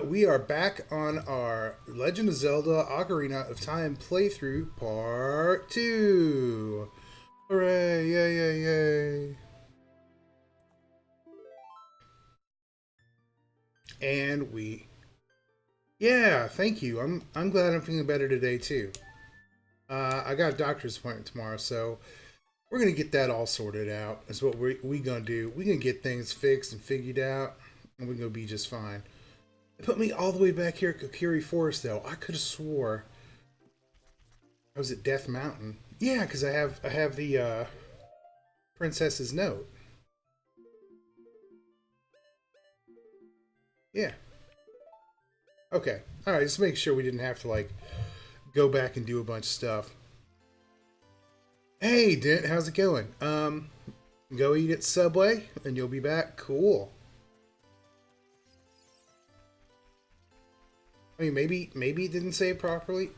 We are back on our Legend of Zelda Ocarina of Time playthrough part 2. Hooray, yay, yay, yay. And yeah, thank you. I'm glad I'm feeling better today too. I got a doctor's appointment tomorrow, so we're gonna get that all sorted out. That's what we gonna do. We gonna get things fixed and figured out, and we're gonna be just fine. It put me all the way back here at Kokiri Forest, though. I could have swore I was at Death Mountain. Yeah, because I have the princess's note. Yeah. Okay. All right. Just make sure we didn't have to like go back and do a bunch of stuff. Hey, Dent, how's it going? Go eat at Subway, and you'll be back. Cool. I mean, maybe it didn't say it properly.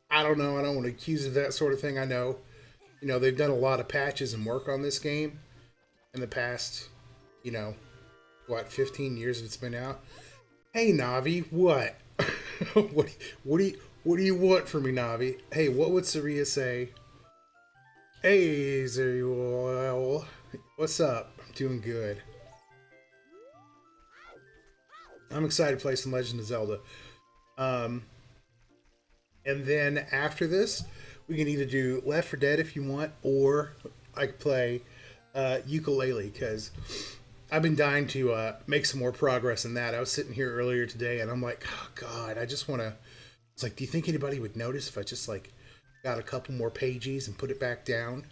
I don't know. I don't want to accuse of that sort of thing. I know, they've done a lot of patches and work on this game in the past, you know, what, 15 years it's been out. Hey, Navi, what? What do you want from me, Navi? Hey, what would Saria say? Hey, Zerial, what's up? Doing good. I'm excited to play some Legend of Zelda. And then after this, we can either do Left 4 Dead if you want, or I could play ukulele, because I've been dying to make some more progress in that. I was sitting here earlier today, and I'm like, oh, God, I just want to... It's like, do you think anybody would notice if I just, like, got a couple more pages and put it back down?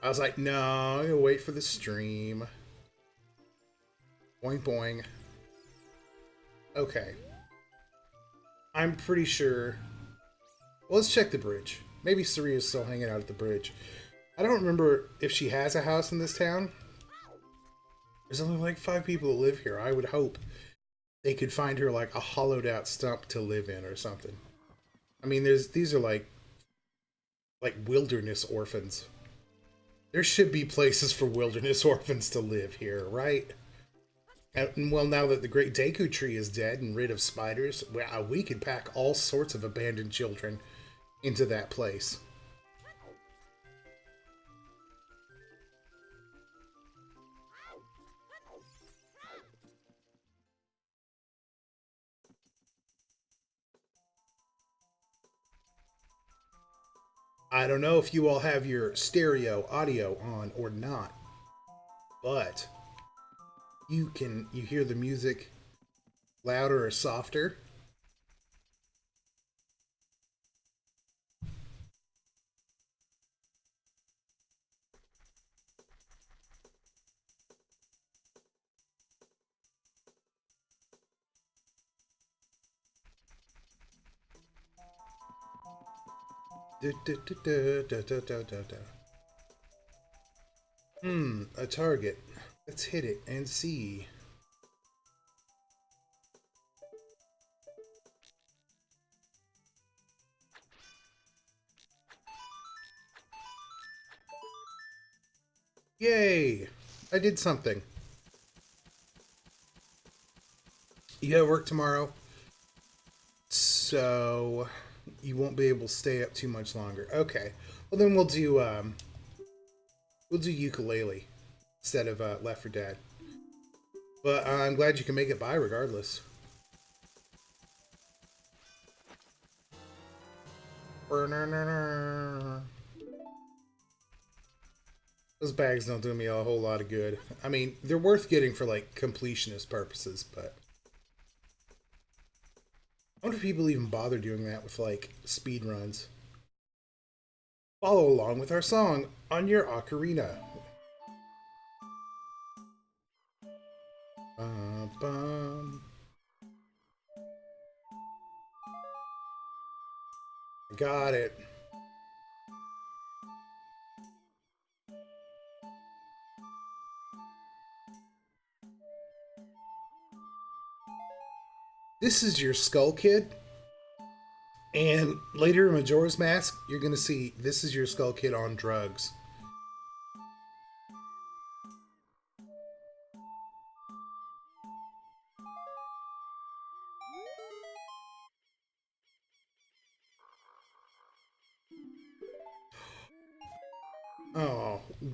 I was like, no, I'm going to wait for the stream. Boing, boing. Okay. I'm pretty sure... Well, let's check the bridge. Maybe Saria's still hanging out at the bridge. I don't remember if she has a house in this town. There's only like 5 people that live here. I would hope they could find her like a hollowed out stump to live in or something. I mean, these are like wilderness orphans. There should be places for wilderness orphans to live here, right? And well, now that the Great Deku Tree is dead and rid of spiders, we could pack all sorts of abandoned children into that place. I don't know if you all have your stereo audio on or not, but you hear the music louder or softer. A target. Let's hit it and see. Yay! I did something. You gotta work tomorrow, so you won't be able to stay up too much longer. Okay. Well, then we'll do ukulele instead of Left 4 Dead. But I'm glad you can make it by regardless. Those bags don't do me a whole lot of good. I mean, they're worth getting for like completionist purposes, but I wonder if people even bother doing that with like speed runs. Follow along with our song on your ocarina. Bum. Got it. This is your Skull Kid. And later in Majora's Mask, you're going to see this is your Skull Kid on drugs.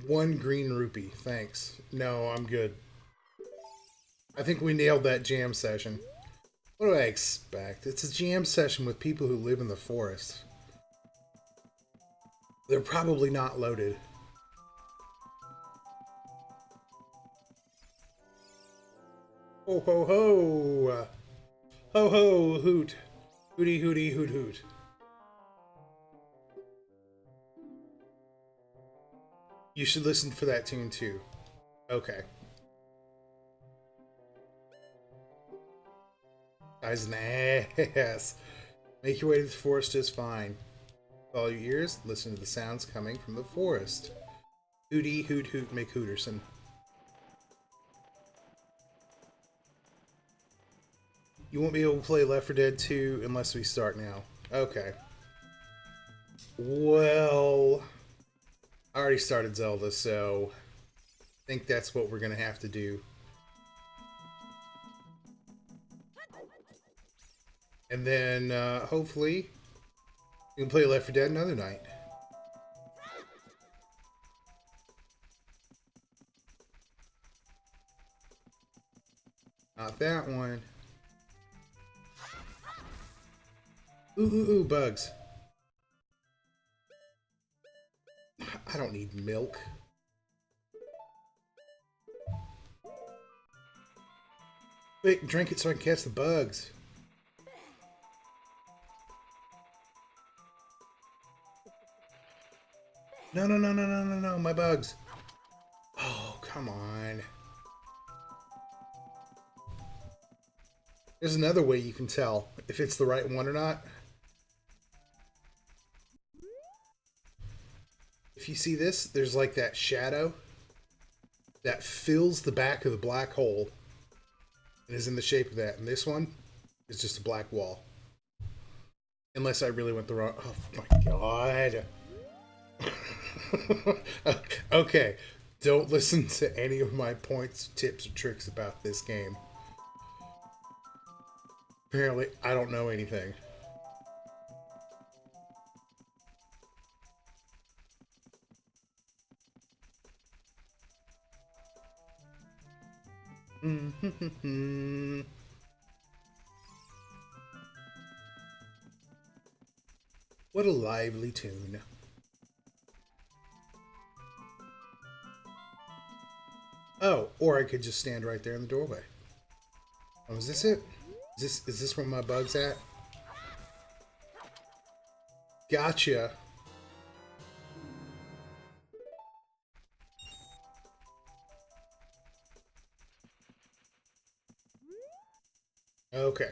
1 green rupee. Thanks. No, I'm good. I think we nailed that jam session. What do I expect? It's a jam session with people who live in the forest. They're probably not loaded. Ho ho ho! Ho ho hoot! Hooty hooty hoot hoot. You should listen for that tune too. Okay. Guys, an ass. Make your way to the forest just fine. Follow your ears, listen to the sounds coming from the forest. Hooty hoot hoot McHooterson. You won't be able to play Left 4 Dead 2 unless we start now. Okay. Well, I already started Zelda, so I think that's what we're gonna have to do. And then, hopefully, we can play Left 4 Dead another night. Not that one. Ooh, bugs. I don't need milk. Wait, drink it so I can catch the bugs. No, my bugs. Oh, come on. There's another way you can tell if it's the right one or not. If you see this, there's like that shadow that fills the back of the black hole and is in the shape of that. And this one is just a black wall. Unless I really went the wrong... Oh my god. Okay, don't listen to any of my points, tips, or tricks about this game. Apparently, I don't know anything. What a lively tune. Oh, or I could just stand right there in the doorway. Oh, is this it? Is this where my bug's at? Gotcha. Okay.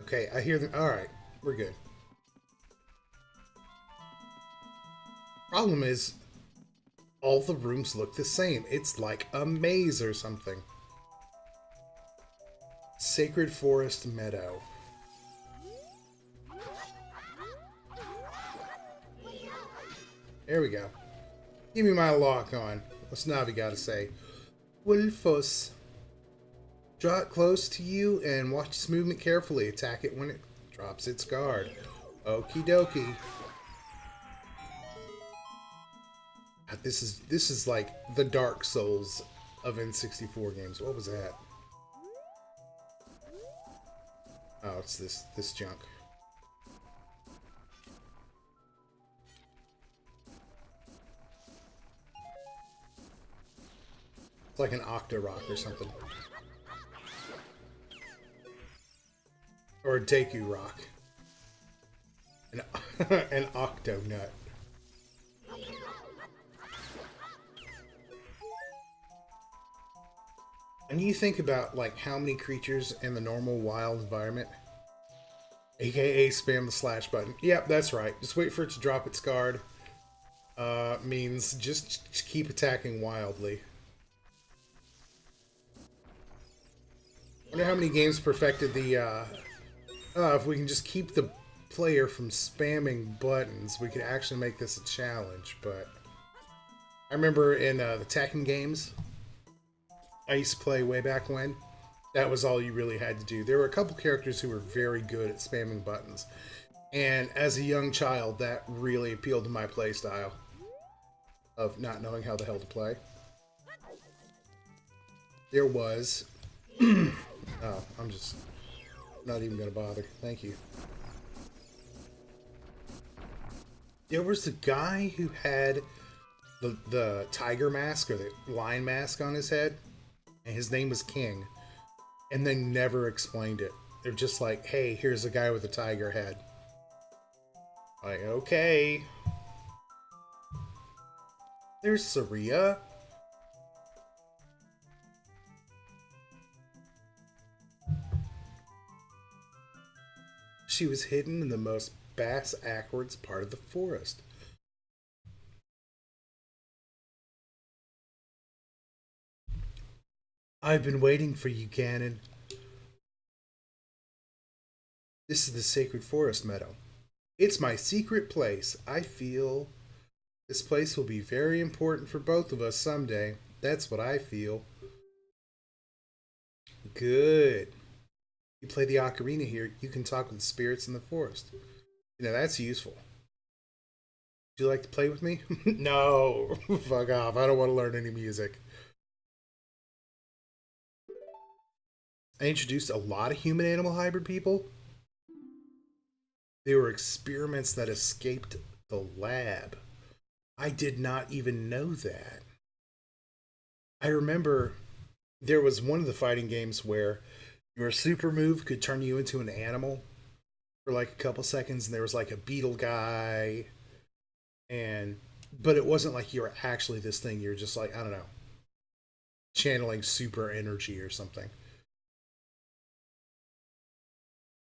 Okay, I hear them. Alright, we're good. Problem is, all the rooms look the same. It's like a maze or something. Sacred Forest Meadow. There we go. Give me my lock on. What's Navi gotta say? Wolfos. Draw it close to you and watch its movement carefully. Attack it when it drops its guard. Okie dokie. This is like the Dark Souls of N64 games. What was that? Oh, it's this junk. It's like an Octo Rock or something. Or a Deku Rock. An Octo Nut. And you think about like how many creatures in the normal wild environment, aka spam the slash button. Yep, that's right. Just wait for it to drop its guard. Means just keep attacking wildly. I wonder how many games perfected the if we can just keep the player from spamming buttons, we could actually make this a challenge. But I remember in the Tekken games I used to play way back when, that was all you really had to do. There were a couple characters who were very good at spamming buttons. And as a young child, that really appealed to my play style of not knowing how the hell to play. There was... Oh, I'm just not even going to bother. Thank you. There was the guy who had the tiger mask or the lion mask on his head, and his name was King. And they never explained it. They're just like, hey, here's a guy with a tiger head. Like, okay. There's Saria. She was hidden in the most bass-ackwards part of the forest. I've been waiting for you, Ganon. This is the sacred forest meadow. It's my secret place. I feel this place will be very important for both of us someday. That's what I feel. Good. You play the ocarina here, you can talk with the spirits in the forest. You know, that's useful. Would you like to play with me? No. Fuck off. I don't want to learn any music. I introduced a lot of human-animal hybrid people. They were experiments that escaped the lab. I did not even know that. I remember there was one of the fighting games where your super move could turn you into an animal for like a couple seconds, and there was like a beetle guy, but it wasn't like you were actually this thing. You're just like, I don't know, channeling super energy or something.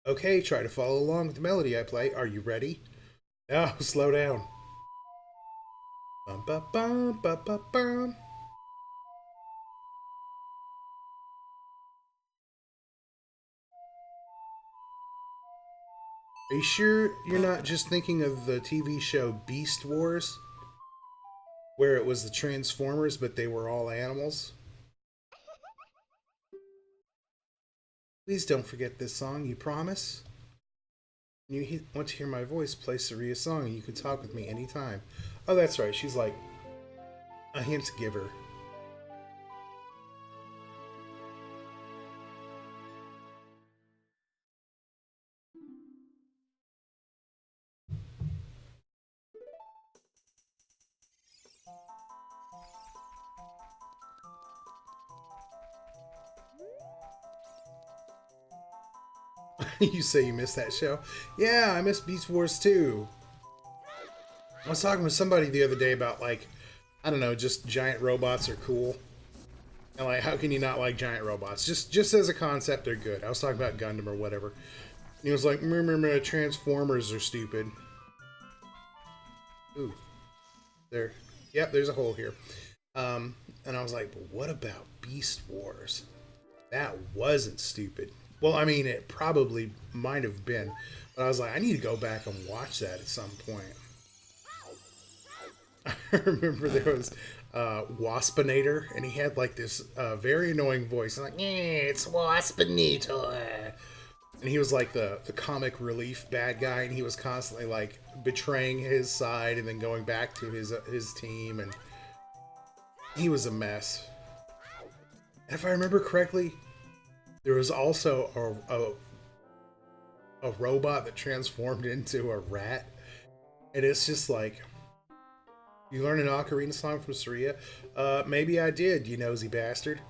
Okay, try to follow along with the melody I play. Are you ready? No, slow down. Bum, bum, bum, bum, bum, bum. Are you sure you're not just thinking of the TV show Beast Wars? Where it was the Transformers, but they were all animals? Please don't forget this song, you promise? When you want to hear my voice, play Saria's song and you can talk with me anytime. Oh, that's right, she's like a hint giver. You say you missed that show? Yeah, I miss Beast Wars too. I was talking with somebody the other day about, like, I don't know, just giant robots are cool. And like, how can you not like giant robots? Just as a concept, they're good. I was talking about Gundam or whatever. And he was like, Transformers are stupid. Ooh. There. Yep, there's a hole here. And I was like, but what about Beast Wars? That wasn't stupid. Well, I mean, it probably might have been. But I was like, I need to go back and watch that at some point. I remember there was Waspinator, and he had like this very annoying voice. I'm like, it's Waspinator. And he was like the comic relief bad guy, and he was constantly like betraying his side and then going back to his team, and he was a mess. And if I remember correctly, there was also a robot that transformed into a rat, and it's just like, you learn an ocarina song from Saria? Maybe I did, you nosy bastard.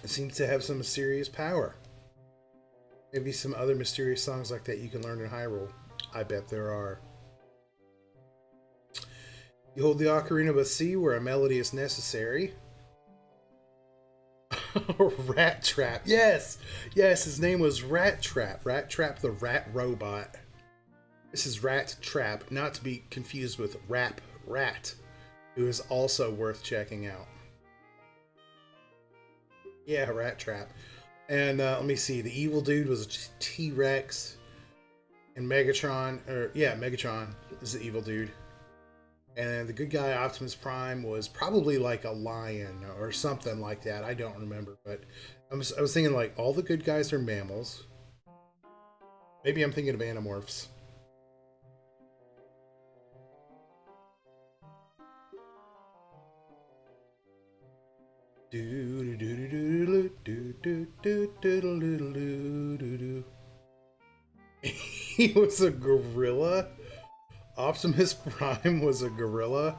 It seems to have some mysterious power. Maybe some other mysterious songs like that you can learn in Hyrule. I bet there are. You hold the ocarina with C where a melody is necessary. Rat Trap. Yes! Yes, his name was Rat Trap. Rat Trap the rat robot. This is Rat Trap, not to be confused with Rap Rat, who is also worth checking out. Yeah, Rat Trap. And let me see, the evil dude was a T-Rex, and Megatron is the evil dude. And the good guy, Optimus Prime, was probably like a lion or something like that. I don't remember, but I was thinking like all the good guys are mammals. Maybe I'm thinking of Animorphs. He was a gorilla? Optimus Prime was a gorilla?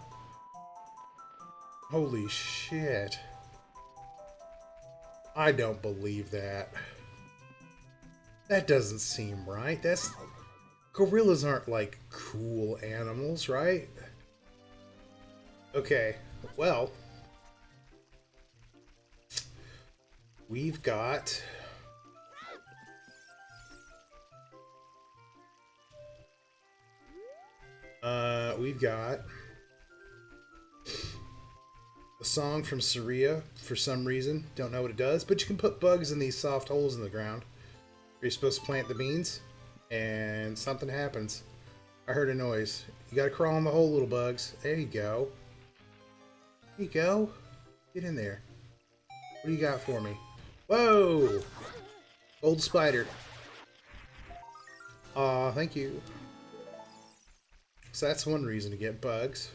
Holy shit. I don't believe that. That doesn't seem right. Gorillas aren't like cool animals, right? Okay, well, we've got a song from Saria for some reason. Don't know what it does, but you can put bugs in these soft holes in the ground. You're supposed to plant the beans, and something happens. I heard a noise. You gotta crawl in the hole, little bugs. There you go. There you go. Get in there. What do you got for me? Whoa! Old spider. Aw, thank you. So that's one reason to get bugs.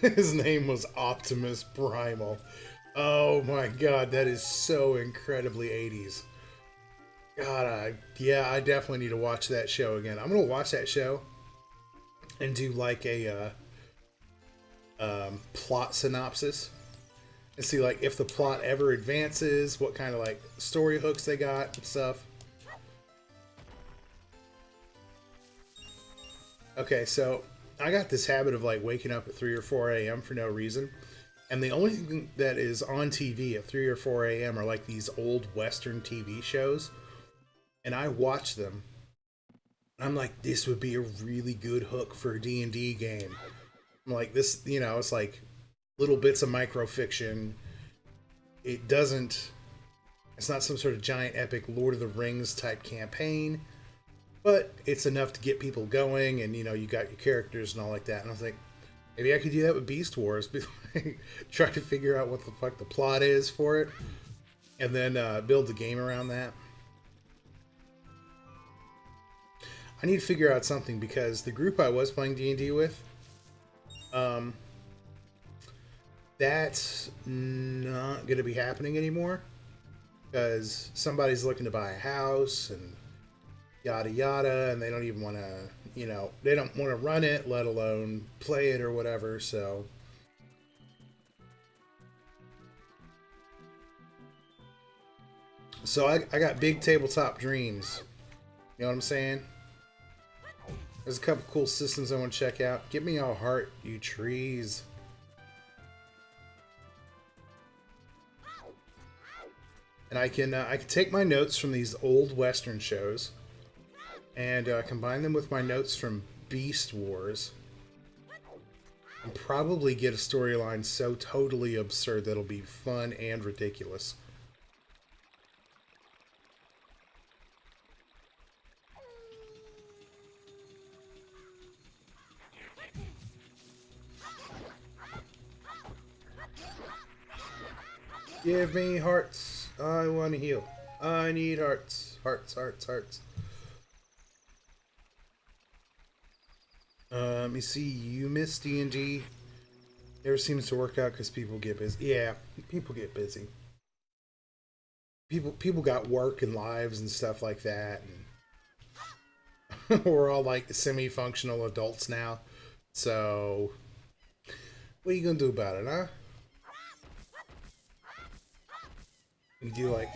His name was Optimus Primal. Oh my god, that is so incredibly 80s. God, yeah, I definitely need to watch that show again. I'm gonna watch that show and do like a plot synopsis and see like if the plot ever advances, what kind of like story hooks they got and stuff. Okay, so I got this habit of like waking up at 3 or 4 a.m. for no reason. And the only thing that is on TV at 3 or 4 a.m. are like these old Western TV shows. And I watch them. And I'm like, this would be a really good hook for a D&D game. I'm like, this, you know, it's like little bits of microfiction. It's not some sort of giant epic Lord of the Rings type campaign. But it's enough to get people going, and you know, you got your characters and all like that. And I was like, maybe I could do that with Beast Wars. Try to figure out what the fuck the plot is for it, and then build the game around that. I need to figure out something because the group I was playing D&D with, that's not going to be happening anymore because somebody's looking to buy a house and yada yada, and they don't even want to, you know, they don't want to run it, let alone play it or whatever. So I got big tabletop dreams. You know what I'm saying? There's a couple cool systems I want to check out. Give me a heart, you trees. And I can take my notes from these old Western shows and combine them with my notes from Beast Wars, and probably get a storyline so totally absurd that it'll be fun and ridiculous. Give me hearts. I want to heal. I need hearts. Hearts, hearts, hearts. Let me see. You miss D&D. Never seems to work out because people get busy. Yeah, people get busy. People got work and lives and stuff like that. And we're all like semi-functional adults now. So, what are you gonna do about it, huh? You do like,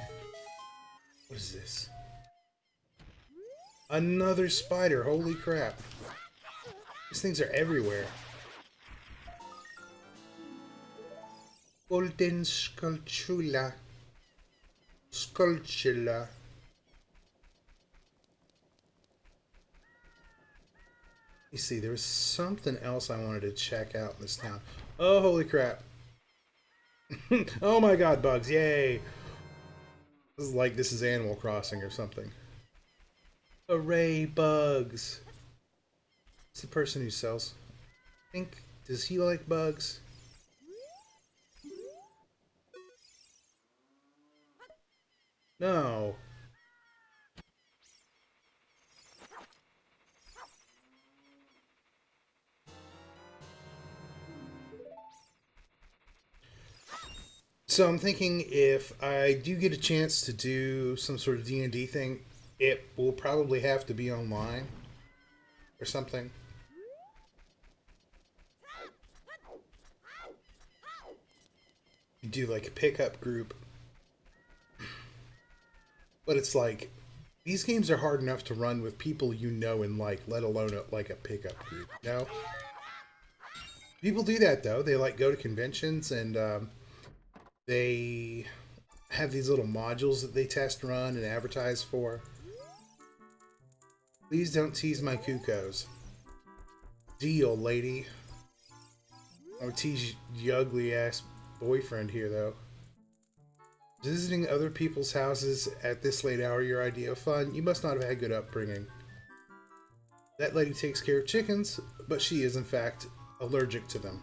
what is this? Another spider. Holy crap. These things are everywhere. Golden Skulltula. Skulltula. You see, there was something else I wanted to check out in this town. Oh, holy crap. Oh my god, bugs. Yay. This is Animal Crossing or something. Hooray, bugs. It's the person who sells. I think, does he like bugs? No. So I'm thinking if I do get a chance to do some sort of D&D thing, it will probably have to be online or something. You do like a pickup group. But it's like, these games are hard enough to run with people you know and like, let alone like a pickup group, you know? People do that though. They like go to conventions and they have these little modules that they test run and advertise for. Please don't tease my cuckoos. Deal, lady. I'll tease your ugly ass boyfriend here though. Visiting other people's houses at this late hour, your idea of fun? You must not have had good upbringing. That lady takes care of chickens, but she is in fact allergic to them.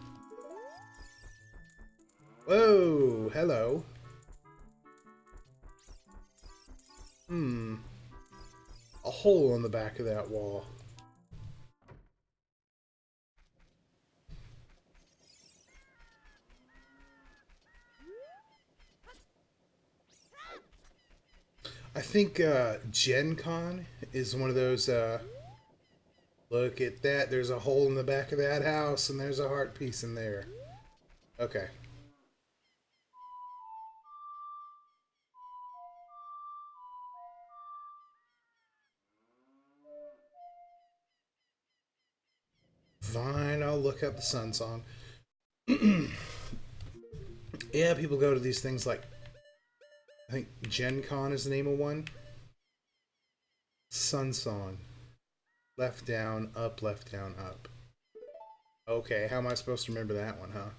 Whoa, hello. A hole on the back of that wall. I think Gen Con is one of those, look at that, there's a hole in the back of that house and there's a heart piece in there. Okay. Fine, I'll look up the Sun Song. Yeah, people go to these things like, I think Gen Con is the name of one. Sun Song. Left down, up, left down, up. Okay, how am I supposed to remember that one, huh?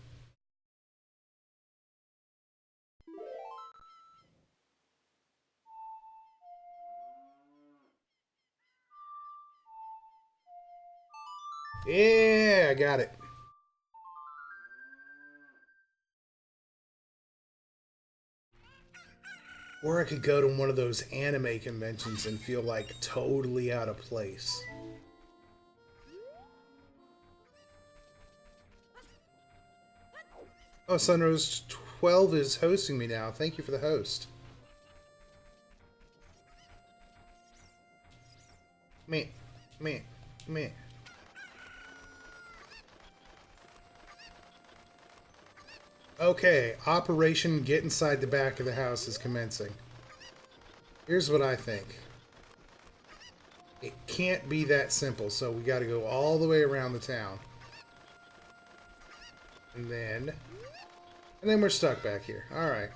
Yeah, I got it. Or I could go to one of those anime conventions and feel like totally out of place. Oh, Sunrose 12 is hosting me now. Thank you for the host. Me, me, me. Okay, Operation Get Inside the Back of the House is commencing. Here's what I think. It can't be that simple, so we gotta go all the way around the town. And then we're stuck back here. Alright.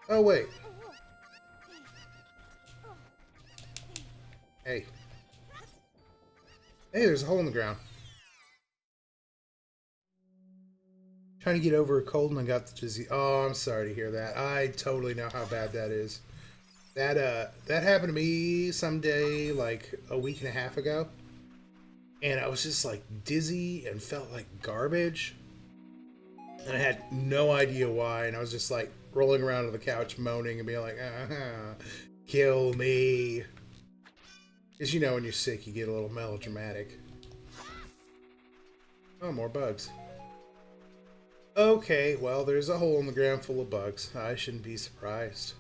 Oh, wait. Hey. Hey, there's a hole in the ground. Trying to get over a cold and I got the disease. Oh, I'm sorry to hear that. I totally know how bad that is. That happened to me someday like a week and a half ago. And I was just like dizzy and felt like garbage. And I had no idea why. And I was just like rolling around on the couch moaning and being like, kill me. Because you know when you're sick you get a little melodramatic. Oh, more bugs. Okay, well, there's a hole in the ground full of bugs. I shouldn't be surprised.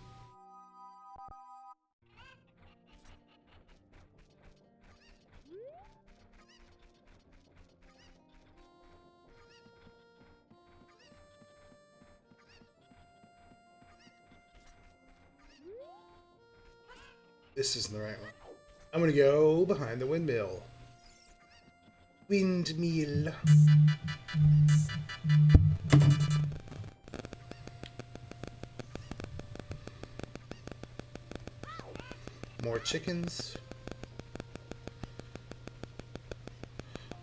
This isn't the right one. I'm gonna go behind the windmill. Windmill. More chickens.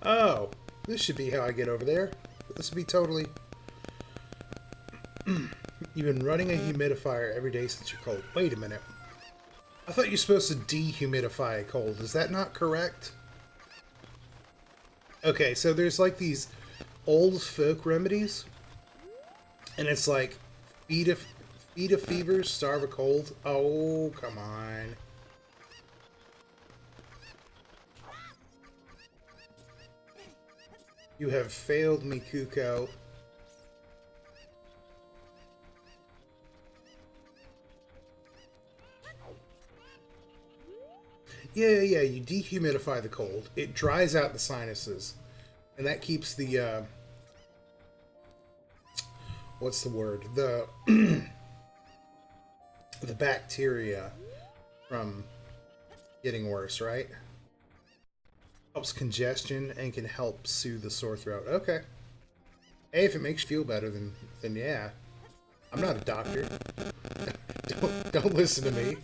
Oh, this should be how I get over there. This would be totally... You've been running a humidifier every day since you're cold. Wait a minute. I thought you're supposed to dehumidify a cold. Is that not correct? Okay, so there's like these old folk remedies. And it's like, feed a fever, starve a cold. Oh, come on. You have failed me, Kuko. Yeah, you dehumidify the cold. It dries out the sinuses. And that keeps the, what's the word? The, the bacteria from getting worse, right? Helps congestion and can help soothe the sore throat. Okay. Hey, if it makes you feel better, then yeah. I'm not a doctor. Don't listen to me.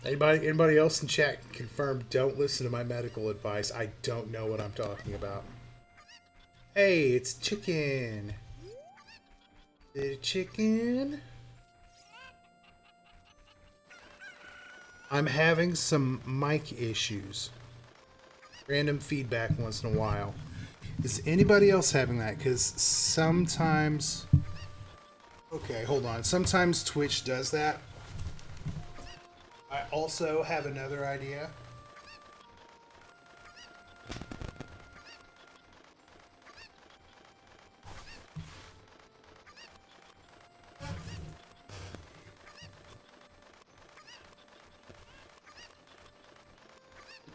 Anybody else in chat can confirm, don't listen to my medical advice. I don't know what I'm talking about. Hey, it's chicken. The chicken. I'm having some mic issues. Random feedback once in a while. Is anybody else having that? Because sometimes... Okay, hold on. Sometimes Twitch does that. I also have another idea.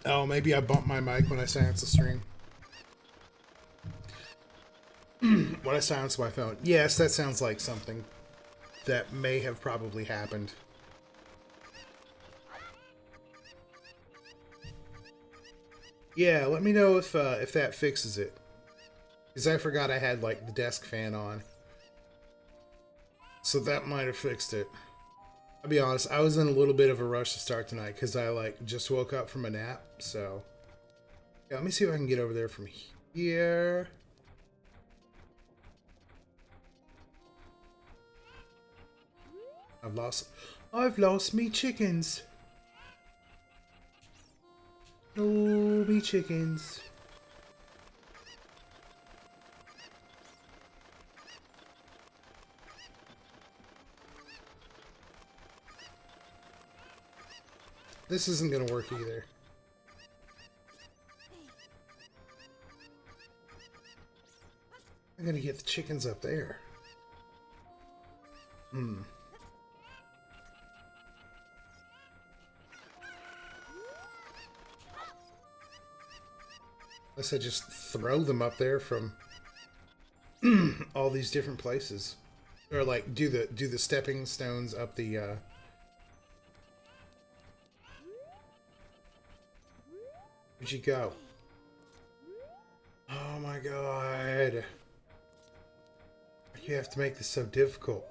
Oh, maybe I bumped my mic when I silence the stream. When I silence my phone. Yes, that sounds like something that may have probably happened. Yeah, let me know if that fixes it. Because I forgot I had, like, the desk fan on. So that might have fixed it. I'll be honest, I was in a little bit of a rush to start tonight because I, like, just woke up from a nap, so... Yeah, let me see if I can get over there from here. I've lost me chickens. Oh, me chickens. This isn't gonna work either. I'm gonna get the chickens up there. Unless I just throw them up there from all these different places. Or like do the stepping stones up the Where'd you go? Oh my god. You have to make this so difficult.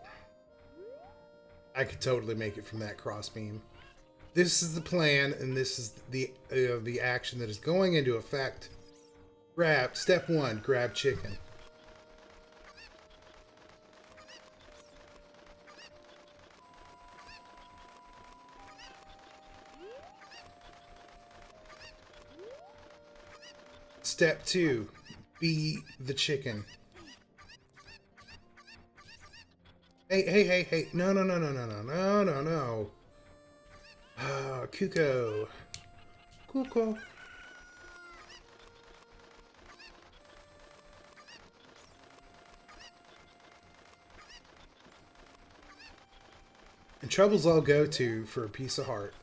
I could totally make it from that crossbeam. This is the plan, and this is the action that is going into effect. Step 1, grab chicken. Step 2, be the chicken. Hey. No. Kuko. And troubles I'll go to for a piece of heart.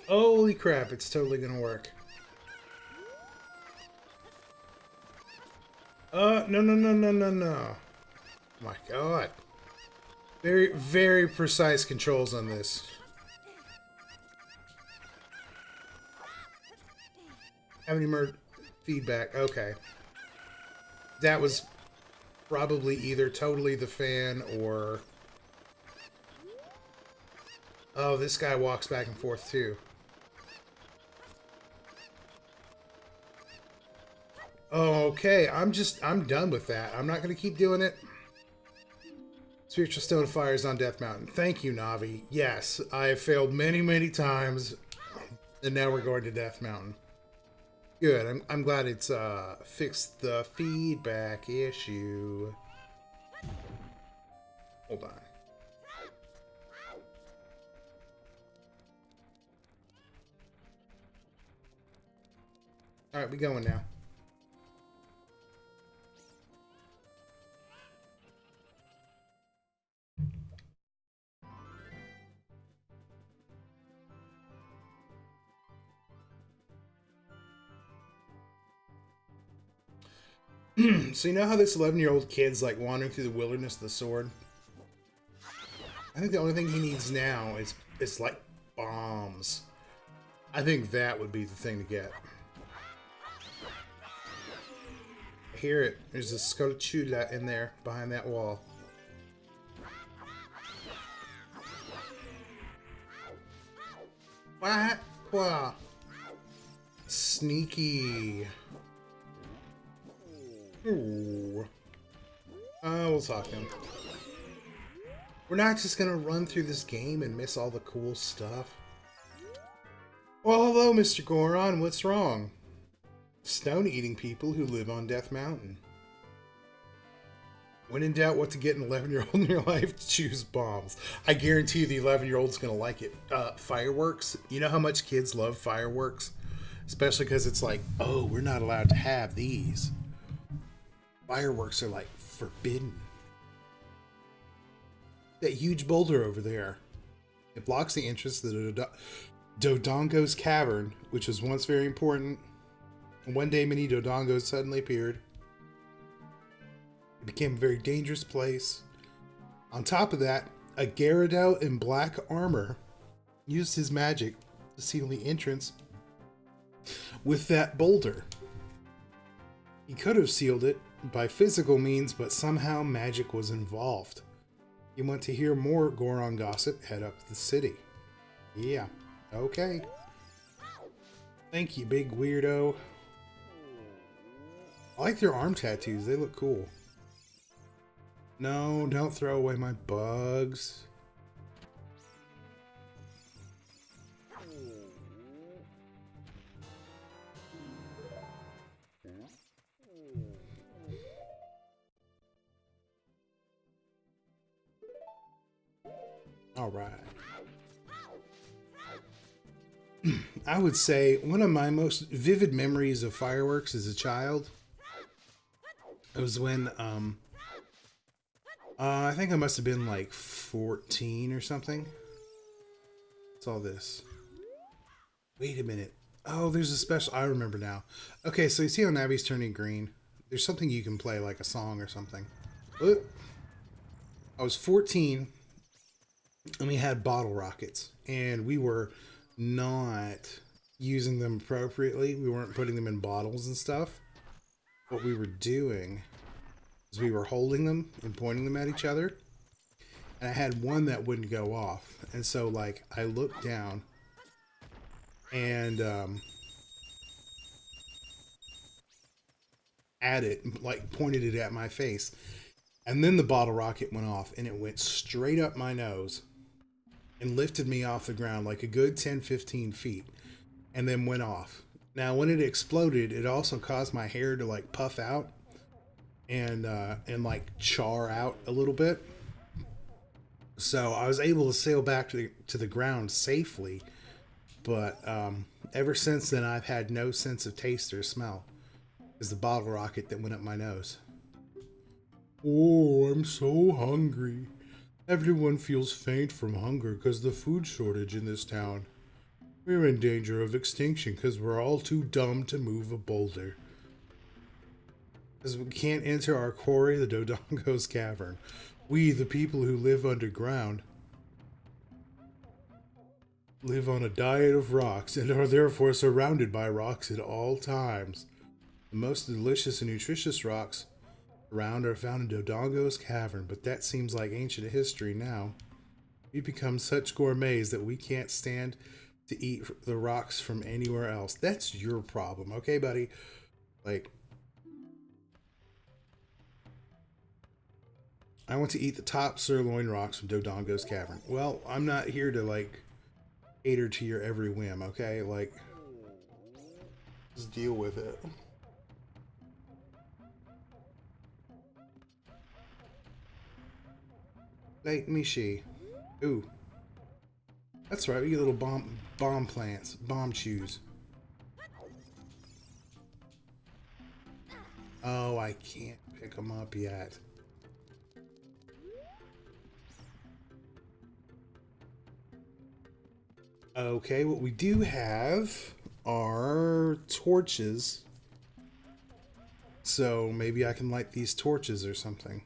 Holy crap, it's totally gonna work. No. My god. Very precise controls on this. Have any more feedback? Okay. That was probably either totally the fan or... Oh, this guy walks back and forth too. Okay, I'm done with that. I'm not going to keep doing it. Spiritual Stone of Fire is on Death Mountain. Thank you, Navi. Yes, I have failed many times, and now we're going to Death Mountain. Good. I'm glad it's fixed the feedback issue. Hold on. All right, we going now. So you know how this 11-year-old kid's like wandering through the wilderness of the sword? I think the only thing he needs now is like bombs. I think that would be the thing to get. I hear it. There's a Scochula in there behind that wall. What? What? Sneaky. Ooh. We'll talk to him. We're not just gonna run through this game and miss all the cool stuff. Well, hello, Mr. Goron. What's wrong? Stone-eating people who live on Death Mountain. When in doubt what to get an 11-year-old in your life, choose bombs. I guarantee you the 11-year-old's gonna like it. Fireworks. You know how much kids love fireworks? Especially because it's like, oh, we're not allowed to have these. Fireworks are like forbidden. That huge boulder over there. It blocks the entrance to the Dodongo's cavern, which was once very important. One day many Dodongos suddenly appeared. It became a very dangerous place. On top of that, a Gyarados in black armor used his magic to seal the entrance with that boulder. He could have sealed it by physical means, but somehow magic was involved. You want to hear more Goron gossip? Head up to the city. Yeah, okay. Thank you, big weirdo. I like their arm tattoos. They look cool. No, don't throw away my bugs. All right. I would say one of my most vivid memories of fireworks as a child was when I think I must have been like 14 or something. What's all this? Wait a minute. Oh, there's a special. I remember now. Okay, so you see how Navi's turning green? There's something you can play, like a song or something. I was 14 and we had bottle rockets, and we were not using them appropriately. We weren't putting them in bottles and stuff. What we were doing is we were holding them and pointing them at each other, and I had one that wouldn't go off. And so like I looked down and at it, like pointed it at my face, and then the bottle rocket went off and it went straight up my nose and lifted me off the ground like a good 10-15 feet, and then went off. Now when it exploded, it also caused my hair to like puff out and like char out a little bit. So I was able to sail back to the ground safely, but ever since then I've had no sense of taste or smell. It's the bottle rocket that went up my nose. Oh, I'm so hungry. Everyone feels faint from hunger because the food shortage in this town. We're in danger of extinction because we're all too dumb to move a boulder. Because we can't enter our quarry, the Dodongo's cavern. We, the people who live underground, live on a diet of rocks and are therefore surrounded by rocks at all times. The most delicious and nutritious rocks around are found in Dodongo's cavern, but that seems like ancient history now. We've become such gourmets that we can't stand to eat the rocks from anywhere else. That's your problem, okay, buddy? Like, I want to eat the top sirloin rocks from Dodongo's cavern. Well, I'm not here to, like, cater to your every whim, okay? Like, just deal with it. Like Mishi. Ooh. That's right, we get little bomb plants. Bomb chews. Oh, I can't pick them up yet. Okay, what we do have are torches. so maybe I can light these torches or something.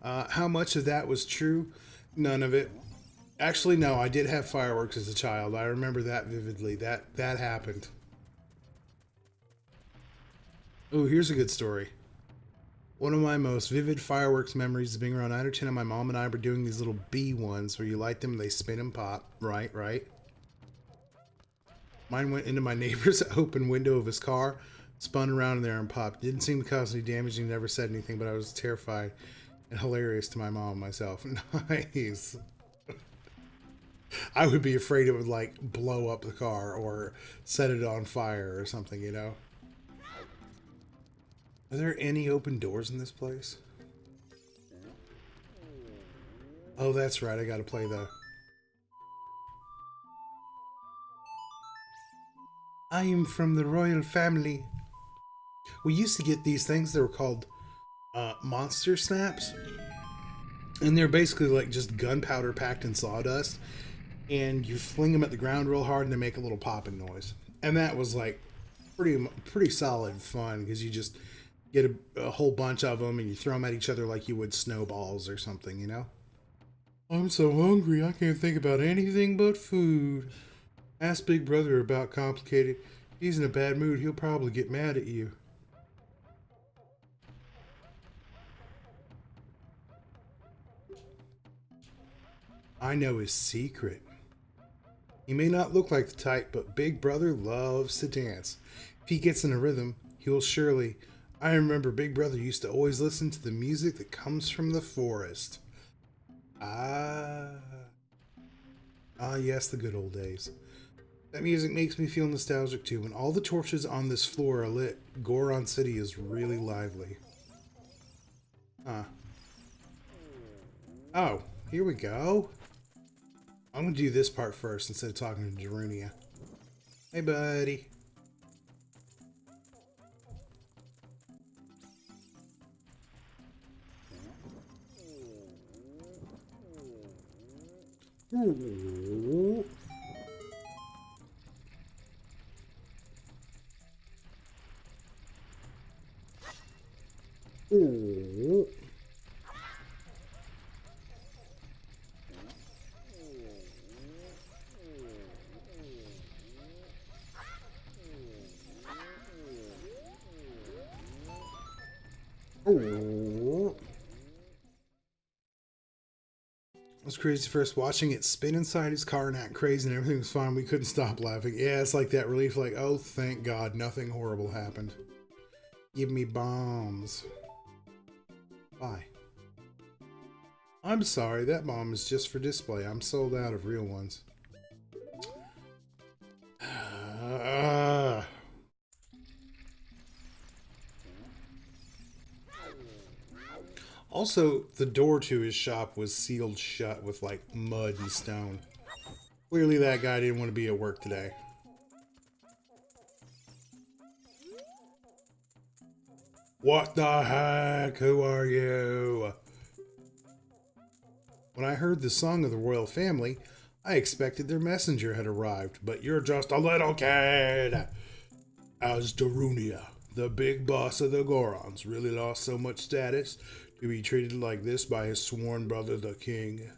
How much of that was true? None of it. Actually, no, I did have fireworks as a child. I remember that vividly. That happened. Oh, here's a good story. One of my most vivid fireworks memories is being around 9 or 10, and my mom and I were doing these little bee ones where you light them, they spin and pop. Right, right. Mine went into my neighbor's open window of his car, spun around in there and popped. Didn't seem to cause any damage. He never said anything, but I was terrified and hilarious to my mom and myself. Nice. I would be afraid it would like blow up the car or set it on fire or something, you know? Are there any open doors in this place? Oh, that's right. I gotta play the... I am from the royal family. We used to get these things that were called monster snaps. And they're basically like just gunpowder packed in sawdust. And you fling them at the ground real hard and they make a little popping noise. And that was like pretty solid fun because you just get a whole bunch of them and you throw them at each other like you would snowballs or something, you know? I'm so hungry, I can't think about anything but food. Ask Big Brother about complicated. He's in a bad mood, he'll probably get mad at you. I know his secret. He may not look like the type, but Big Brother loves to dance. If he gets in a rhythm, he'll surely... I remember Big Brother used to always listen to the music that comes from the forest. Ah, yes, the good old days. That music makes me feel nostalgic too. When all the torches on this floor are lit, Goron City is really lively. Huh. Oh, here we go. I'm gonna do this part first instead of talking to Darunia. Hey, buddy. Ooh. Ooh. Ooh. It was crazy first watching it spin inside his car and act crazy and everything was fine. We couldn't stop laughing. Yeah, it's like that relief, like, oh, thank God, nothing horrible happened. Give me bombs. Bye. I'm sorry, that bomb is just for display. I'm sold out of real ones. Also, the door to his shop was sealed shut with like mud and stone. Clearly that guy didn't want to be at work today. What the heck? Who are you? When I heard the song of the royal family, I expected their messenger had arrived, but you're just a little kid. As Darunia, the big boss of the Gorons, really lost so much status to be treated like this by his sworn brother, the king.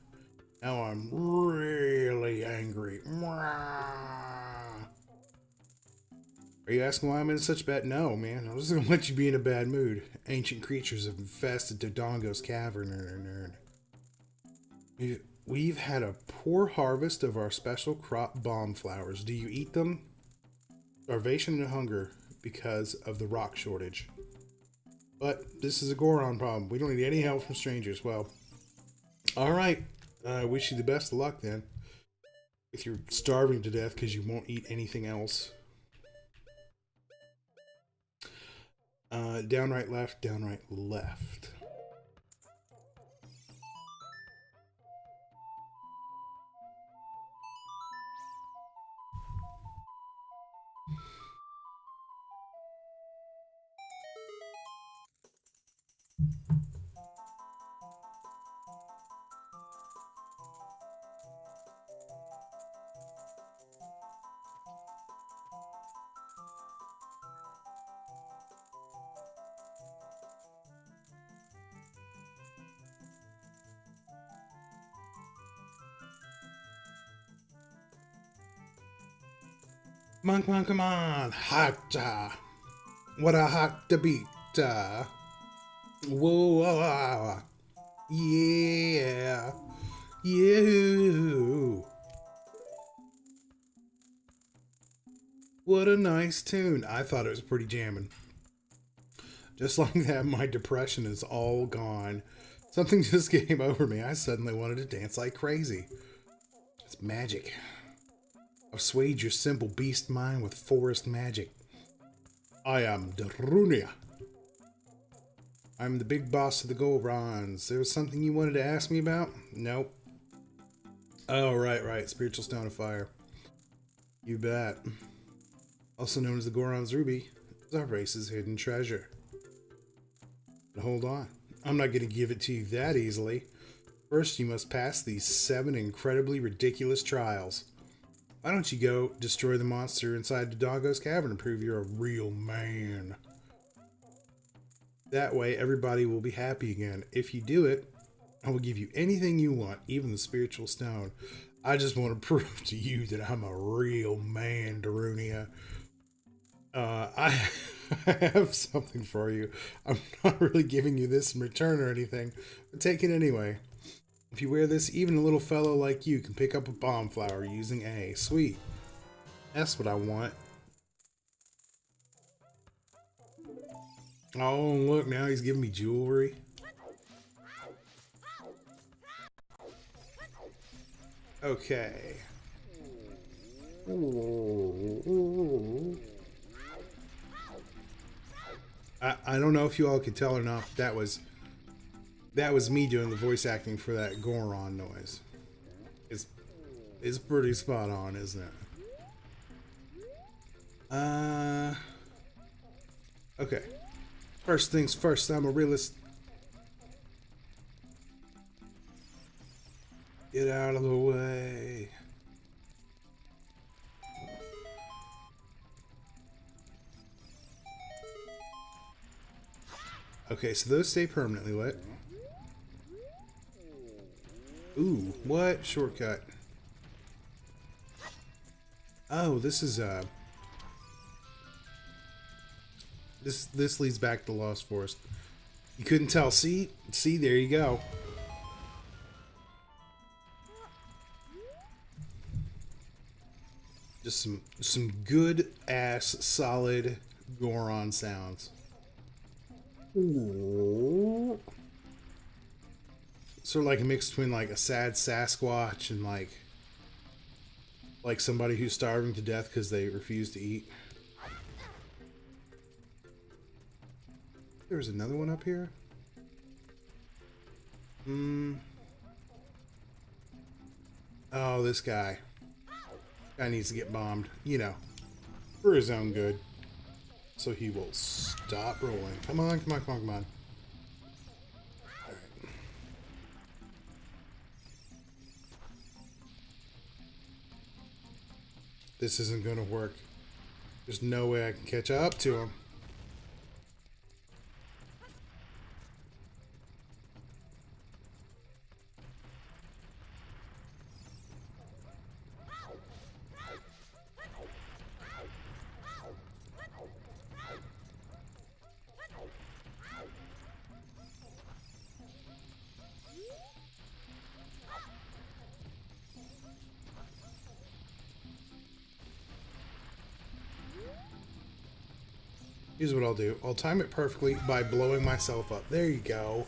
Now I'm really angry. Are you asking why I'm in such bad... No, man. I'm just gonna let you be in a bad mood. Ancient creatures have infested Dodongo's cavern. We've had a poor harvest of our special crop bomb flowers. Do you eat them? Starvation and hunger because of the rock shortage. But this is a Goron problem. We don't need any help from strangers. Well, alright. I wish you the best of luck then. If you're starving to death because you won't eat anything else. Down, right, left, down, right, left. Come on, come on, come on. Hot. What a hot to beat. Whoa. Yeah. You. What a nice tune. I thought it was pretty jamming. Just like that, my depression is all gone. Something just came over me. I suddenly wanted to dance like crazy. It's magic. I've swayed your simple beast mind with forest magic. I am Darunia. I'm the big boss of the Gorons. There was something you wanted to ask me about? Nope. Oh, right. Spiritual Stone of Fire. You bet. Also known as the Goron's Ruby, is our race's hidden treasure. But hold on. I'm not going to give it to you that easily. First, you must pass these 7 incredibly ridiculous trials. Why don't you go destroy the monster inside the Doggo's Cavern and prove you're a real man? That way, everybody will be happy again. If you do it, I will give you anything you want, even the spiritual stone. I just want to prove to you that I'm a real man, Darunia. I have something for you. I'm not really giving you this in return or anything, but take it anyway. If you wear this, even a little fellow like you can pick up a bomb flower using A. Sweet. That's what I want. Oh, look, now he's giving me jewelry. Okay. I don't know if you all could tell or not, that was me doing the voice acting for that Goron noise. It's pretty spot on, isn't it? Okay. First things first, I'm a realist. Get out of the way. Okay, so those stay permanently lit. Ooh, what? Shortcut. Oh, this is this leads back to Lost Forest. You couldn't tell. See, there you go. Just some good ass solid Goron sounds. Ooh. Sort of like a mix between like a sad Sasquatch and like somebody who's starving to death because they refuse to eat. There's another one up here. Oh, this guy. Guy needs to get bombed, you know, for his own good. So he will stop rolling. Come on. Alright. This isn't gonna work. There's no way I can catch up to him. Here's what I'll do. I'll time it perfectly by blowing myself up. There you go.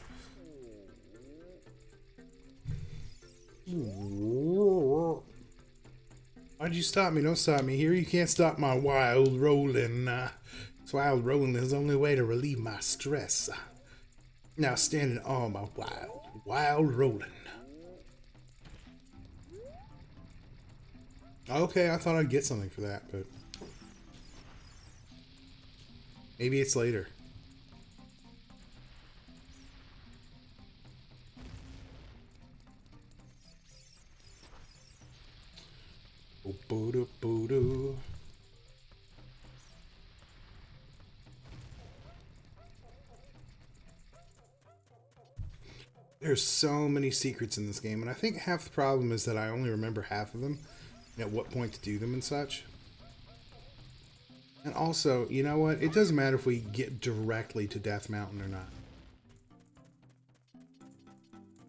Why'd you stop me? Don't stop me here. You can't stop my wild rolling. This wild rolling is the only way to relieve my stress. Now stand in awe of my wild rolling. Okay, I thought I'd get something for that, but maybe it's later. There's so many secrets in this game, and I think half the problem is that I only remember half of them and at what point to do them and such. And also, you know what? It doesn't matter if we get directly to Death Mountain or not.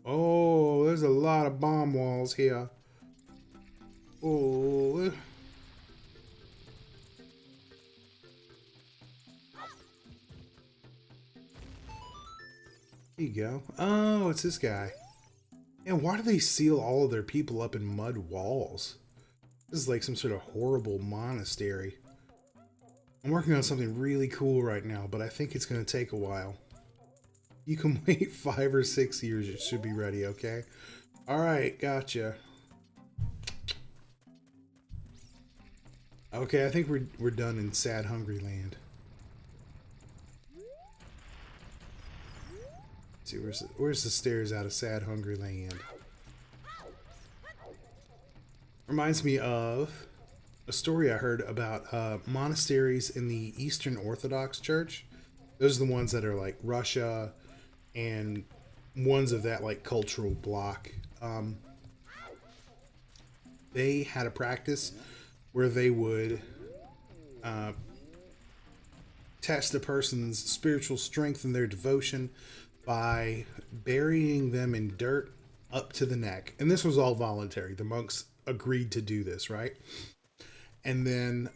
Oh, there's a lot of bomb walls here. Oh. There you go. Oh, it's this guy. And why do they seal all of their people up in mud walls? This is like some sort of horrible monastery. I'm working on something really cool right now, but I think it's going to take a while. You can wait 5 or 6 years. It should be ready, okay? Alright, gotcha. Okay, I think we're done in Sad Hungry Land. Let's see, where's the stairs out of Sad Hungry Land? Reminds me of a story I heard about monasteries in the Eastern Orthodox Church. Those are the ones that are like Russia and ones of that like cultural block. They had a practice where they would test a person's spiritual strength and their devotion by burying them in dirt up to the neck. And this was all voluntary. The monks agreed to do this, right? And then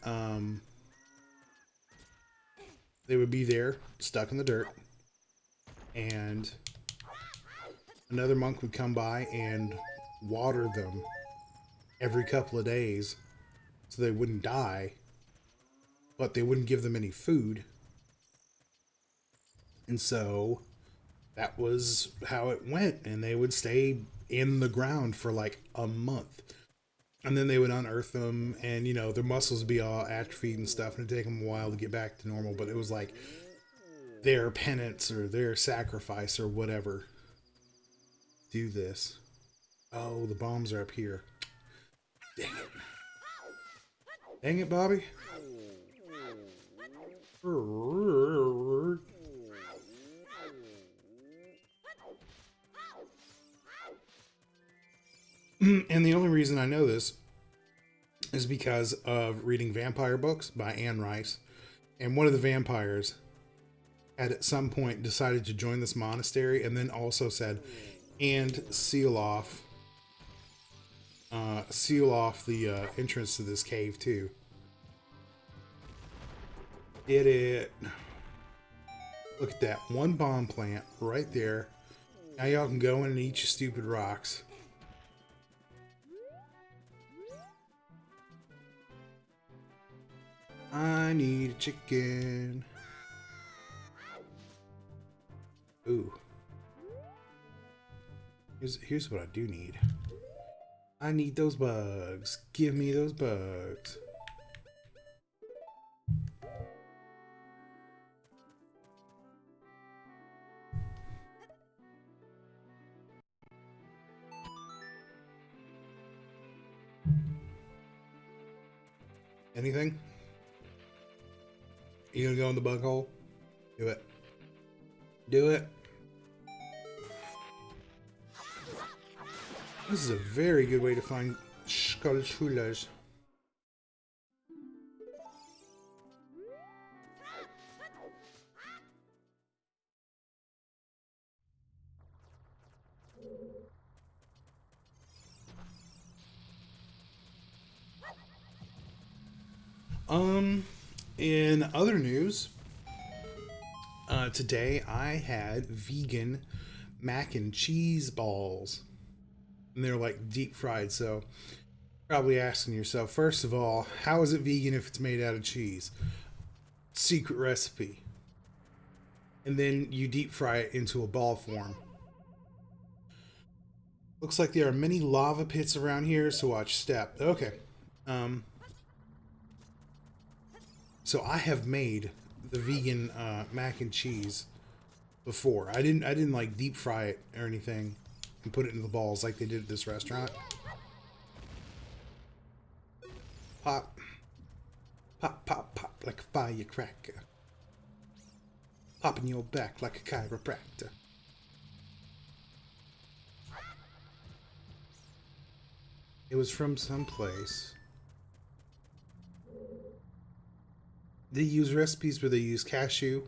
they would be there, stuck in the dirt, and another monk would come by and water them every couple of days so they wouldn't die, but they wouldn't give them any food. And so that was how it went, and they would stay in the ground for like a month. And then they would unearth them, and, you know, their muscles would be all atrophied and stuff, and it'd take them a while to get back to normal, but it was like their penance or their sacrifice or whatever. Do this. Oh, the bombs are up here. Dang it. Dang it, Bobby. And the only reason I know this is because of reading vampire books by Anne Rice. And one of the vampires had at some point decided to join this monastery, and then also said, and seal off the entrance to this cave too. Did it. Look at that. One bomb plant right there. Now y'all can go in and eat your stupid rocks. I need a chicken. Ooh. Here's what I do need. I need those bugs. Give me those bugs. Anything? You gonna go in the bug hole? Do it. Do it. This is a very good way to find skulltulas. In other news, today I had vegan mac and cheese balls. And they're like deep fried, so probably asking yourself, first of all, how is it vegan if it's made out of cheese? Secret recipe. And then you deep fry it into a ball form. Looks like there are many lava pits around here, so watch step. Okay. So I have made the vegan mac and cheese before. I didn't like deep fry it or anything and put it in the balls like they did at this restaurant. Pop. Pop, pop, pop like a firecracker. Pop in your back like a chiropractor. It was from someplace. They use recipes where they use cashew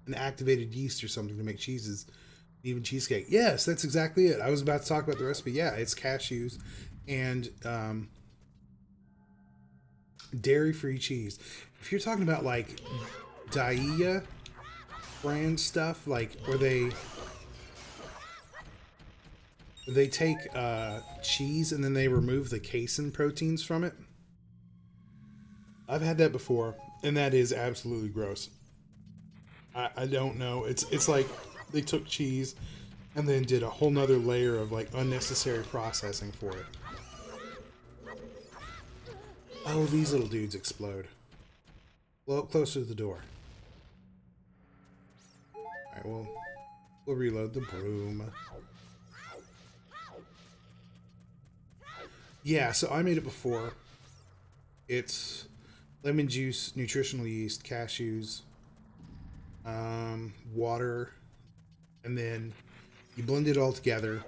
and activated yeast or something to make cheeses, even cheesecake. Yes, that's exactly it. I was about to talk about the recipe. Yeah, it's cashews and dairy-free cheese. If you're talking about like Daia brand stuff, like where they take cheese and then they remove the casein proteins from it, I've had that before, and that is absolutely gross. I don't know. It's like they took cheese and then did a whole nother layer of like unnecessary processing for it. Oh, these little dudes explode. Blow up closer to the door. Alright, we'll reload the broom. Yeah, so I made it before. It's lemon juice, nutritional yeast, cashews, water, and then you blend it all together,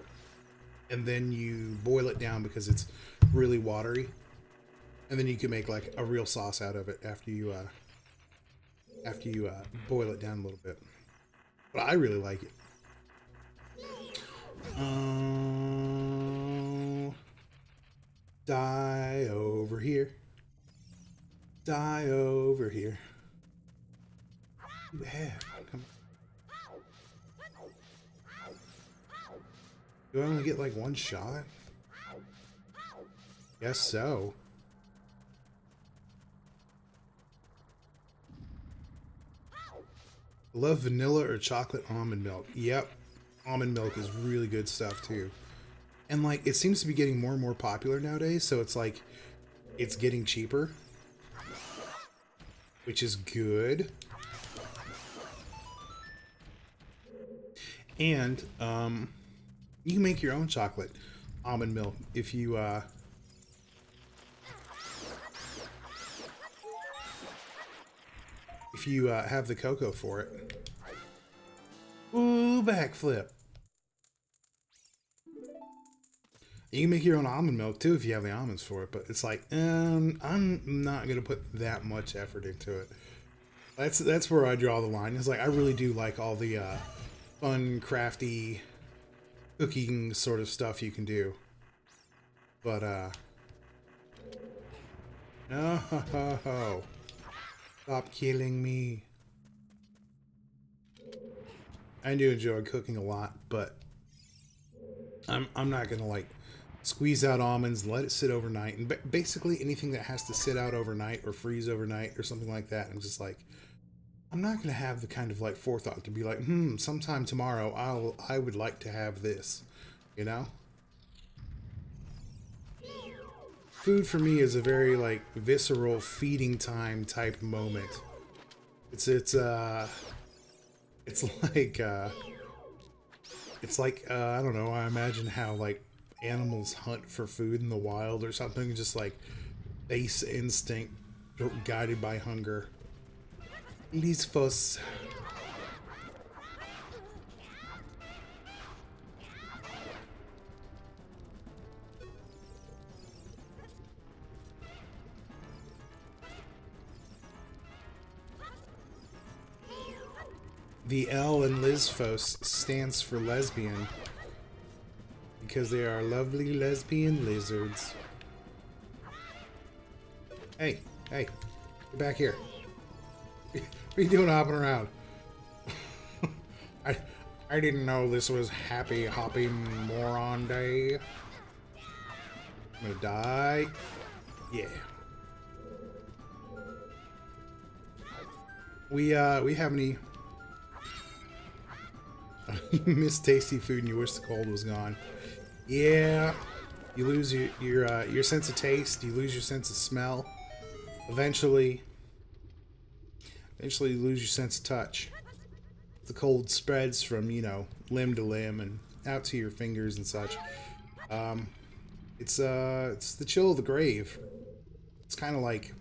and then you boil it down because it's really watery, and then you can make like a real sauce out of it after you boil it down a little bit. But I really like it. Die over here. Die over here. You have. Come on. Do I only get like one shot? Guess so. I love vanilla or chocolate almond milk. Yep. Almond milk is really good stuff too. And like it seems to be getting more and more popular nowadays, so it's like it's getting cheaper, which is good. And you can make your own chocolate almond milk if you have the cocoa for it. Ooh, backflip. You can make your own almond milk too if you have the almonds for it, but it's like, I'm not gonna put that much effort into it. That's where I draw the line. It's like I really do like all the fun, crafty, cooking sort of stuff you can do. But no, stop killing me. I do enjoy cooking a lot, but I'm not gonna like squeeze out almonds, let it sit overnight, and basically anything that has to sit out overnight or freeze overnight or something like that. I'm just like, I'm not gonna have the kind of like forethought to be like, sometime tomorrow I would like to have this, you know? Food for me is a very like visceral feeding time type moment. It's like I don't know, I imagine how like animals hunt for food in the wild or something, just like base instinct guided by hunger. Lisfos. The L in Lisfos stands for lesbian because they are lovely lesbian lizards. Hey, get back here. What are you doing hopping around? I didn't know this was Happy Hoppy Moron Day. I'm gonna die. Yeah. We have any miss tasty food and you wish the cold was gone. Yeah. You lose your sense of taste, you lose your sense of smell. Eventually you lose your sense of touch. The cold spreads from, limb to limb and out to your fingers and such. It's the chill of the grave. It's kind of like,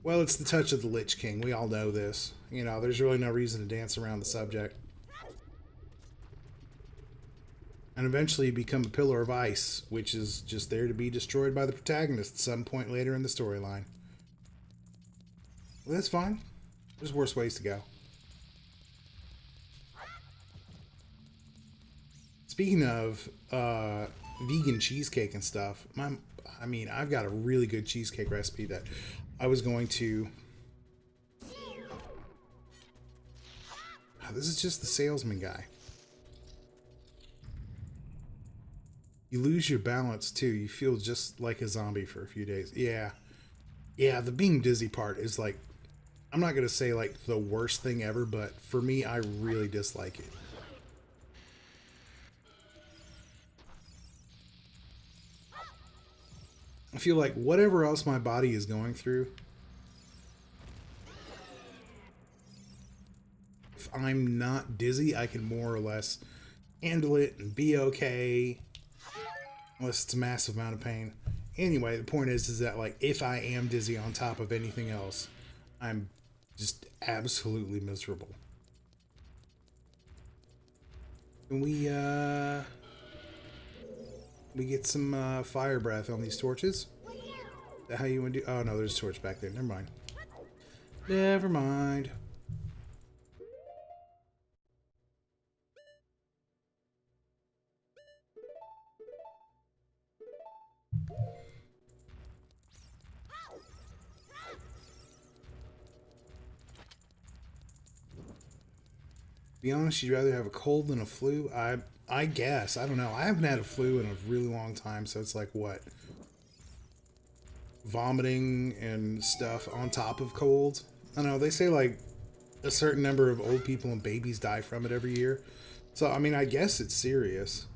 well, it's the touch of the Lich King. We all know this. There's really no reason to dance around the subject. And eventually you become a pillar of ice, which is just there to be destroyed by the protagonist at some point later in the storyline. Well, that's fine. There's worse ways to go. Speaking of vegan cheesecake and stuff, I mean, I've got a really good cheesecake recipe that I was going to. Oh, this is just the salesman guy. You lose your balance too. You feel just like a zombie for a few days. Yeah. Yeah, the being dizzy part is like, I'm not going to say like the worst thing ever, but for me, I really dislike it. I feel like whatever else my body is going through, if I'm not dizzy, I can more or less handle it and be okay. Unless it's a massive amount of pain. Anyway, the point is that like if I am dizzy on top of anything else, I'm just absolutely miserable. Can we get some fire breath on these torches? Is that how you want to do? Oh no, there's a torch back there. Never mind. Never mind. Be honest, you'd rather have a cold than a flu? I guess. I don't know. I haven't had a flu in a really long time, so it's like what? Vomiting and stuff on top of colds? I don't know. They say like a certain number of old people and babies die from it every year. So, I mean, I guess it's serious.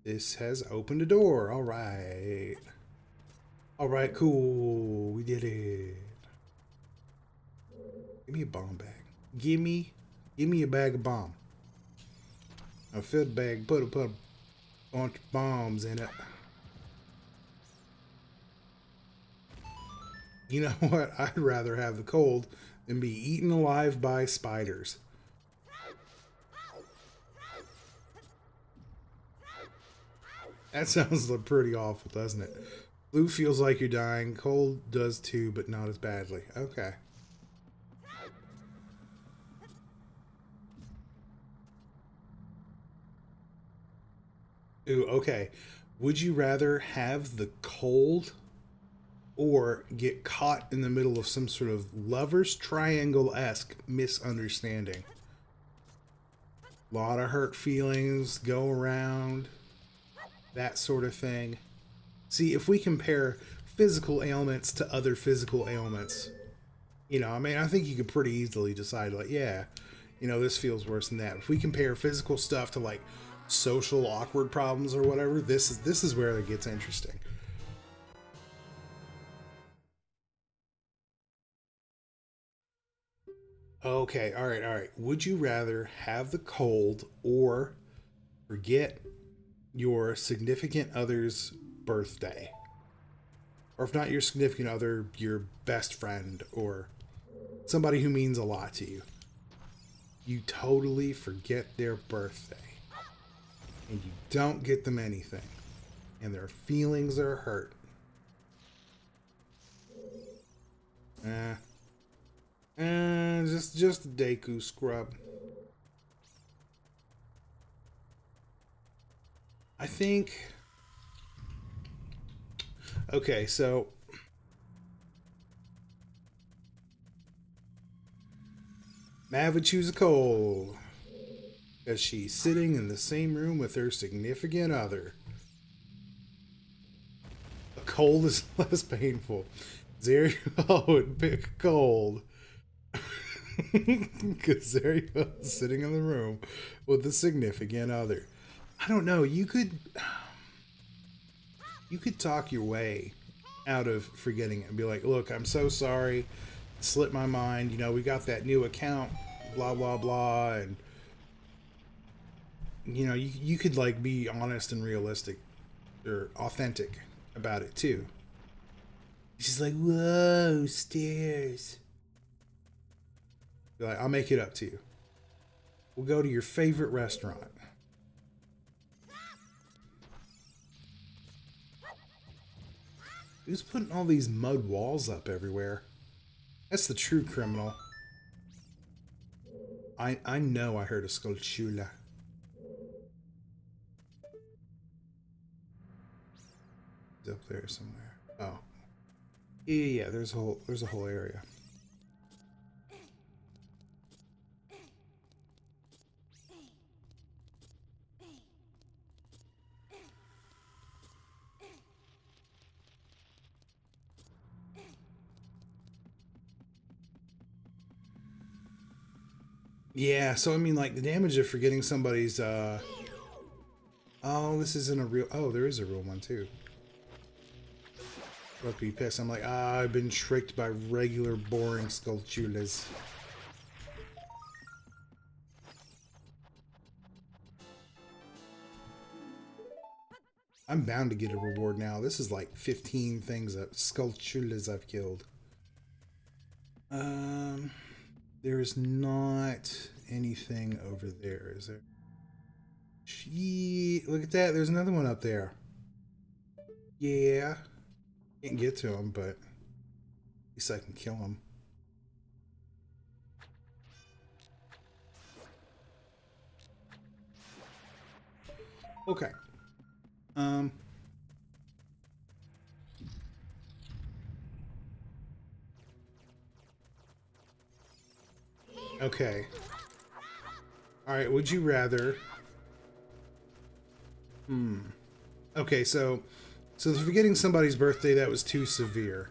This has opened a door. All right. All right, cool. We did it. Give me a bomb bag. Give me a bag of bomb. A filled bag. Put a bunch of bombs in it. You know what? I'd rather have the cold than be eaten alive by spiders. That sounds pretty awful, doesn't it? Flu feels like you're dying. Cold does too, but not as badly. Okay. Ooh, okay. Would you rather have the cold or get caught in the middle of some sort of lover's triangle-esque misunderstanding? A lot of hurt feelings go around, that sort of thing. See, if we compare physical ailments to other physical ailments, you know, I mean, I think you could pretty easily decide, like, yeah, you know, this feels worse than that. If we compare physical stuff to like social awkward problems or whatever, this is where it gets interesting. Okay, all right, all right. Would you rather have the cold or forget your significant other's birthday? Or if not your significant other, your best friend or somebody who means a lot to you. You totally forget their birthday and you don't get them anything and their feelings are hurt. Just a Deku scrub. I think. Okay, so Mav would choose a cold because she's sitting in the same room with her significant other. A cold is less painful. Zerial would pick a cold because Zerial is sitting in the room with a significant other. I don't know. You could talk your way out of forgetting it and be like, look, I'm so sorry. It slipped my mind. You know, we got that new account, blah, blah, blah. And, you know, you could like be honest and realistic or authentic about it too. She's like, whoa, stairs. Be like, I'll make it up to you. We'll go to your favorite restaurant. Who's putting all these mud walls up everywhere? That's the true criminal. I know I heard a Skulltula. It's up there somewhere. Oh. Yeah, there's a whole area. Yeah, so I mean, like, the damage of forgetting somebody's, oh, this isn't a real, oh, there is a real one, too. I'd be pissed. I'm like, I've been tricked by regular, boring Skulltulas. I'm bound to get a reward now. This is like 15 things that Skulltulas I've killed. There is not anything over there, is there? Gee, look at that. There's another one up there. Yeah. Can't get to him, but at least I can kill him. Okay. Okay. Alright, would you rather... Okay, so forgetting somebody's birthday, that was too severe.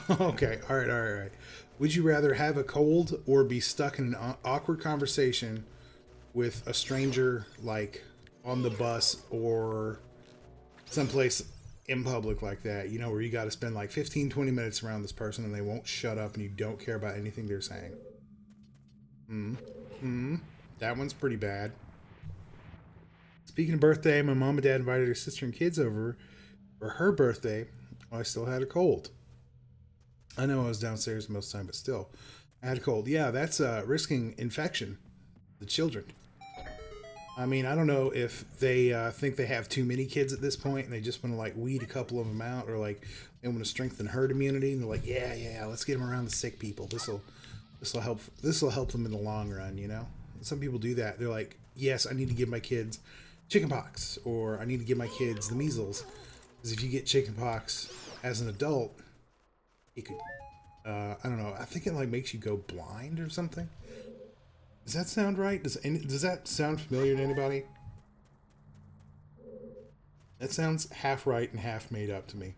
Okay, alright. Would you rather have a cold or be stuck in an awkward conversation with a stranger, like, on the bus or someplace in public like that, you know, where you got to spend like 15-20 minutes around this person and they won't shut up and you don't care about anything they're saying? That one's pretty bad. Speaking of birthday, my mom and dad invited her sister and kids over for her birthday. I still had a cold. I know I was downstairs most of the time, but still, I had a cold. Yeah, that's risking infection. The children. I mean, I don't know if they think they have too many kids at this point and they just want to like weed a couple of them out, or like they want to strengthen herd immunity and they're like, yeah, let's get them around the sick people. This will help them in the long run, you know. Some people do that. They're like, yes, I need to give my kids chickenpox, or I need to give my kids the measles, because if you get chickenpox as an adult, it could, I don't know. I think it like makes you go blind or something. Does that sound right? Does that sound familiar to anybody? That sounds half right and half made up to me.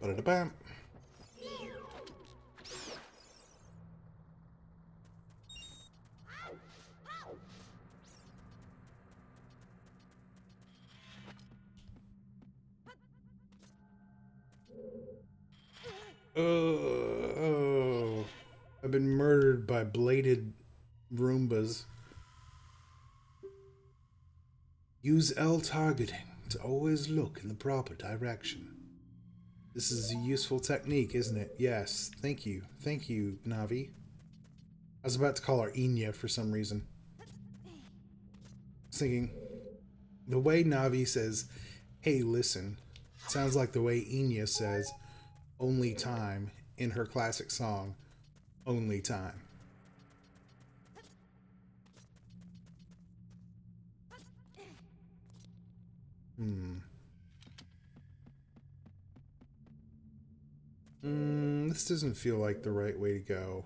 Ba-da-da-bam. Oh, I've been murdered by bladed Roombas. Use L targeting to always look in the proper direction. This is a useful technique, isn't it? Yes, thank you. Thank you, Navi. I was about to call her Enya for some reason. I was thinking, the way Navi says, hey, listen, sounds like the way Enya says, only time, in her classic song, Only Time. This doesn't feel like the right way to go.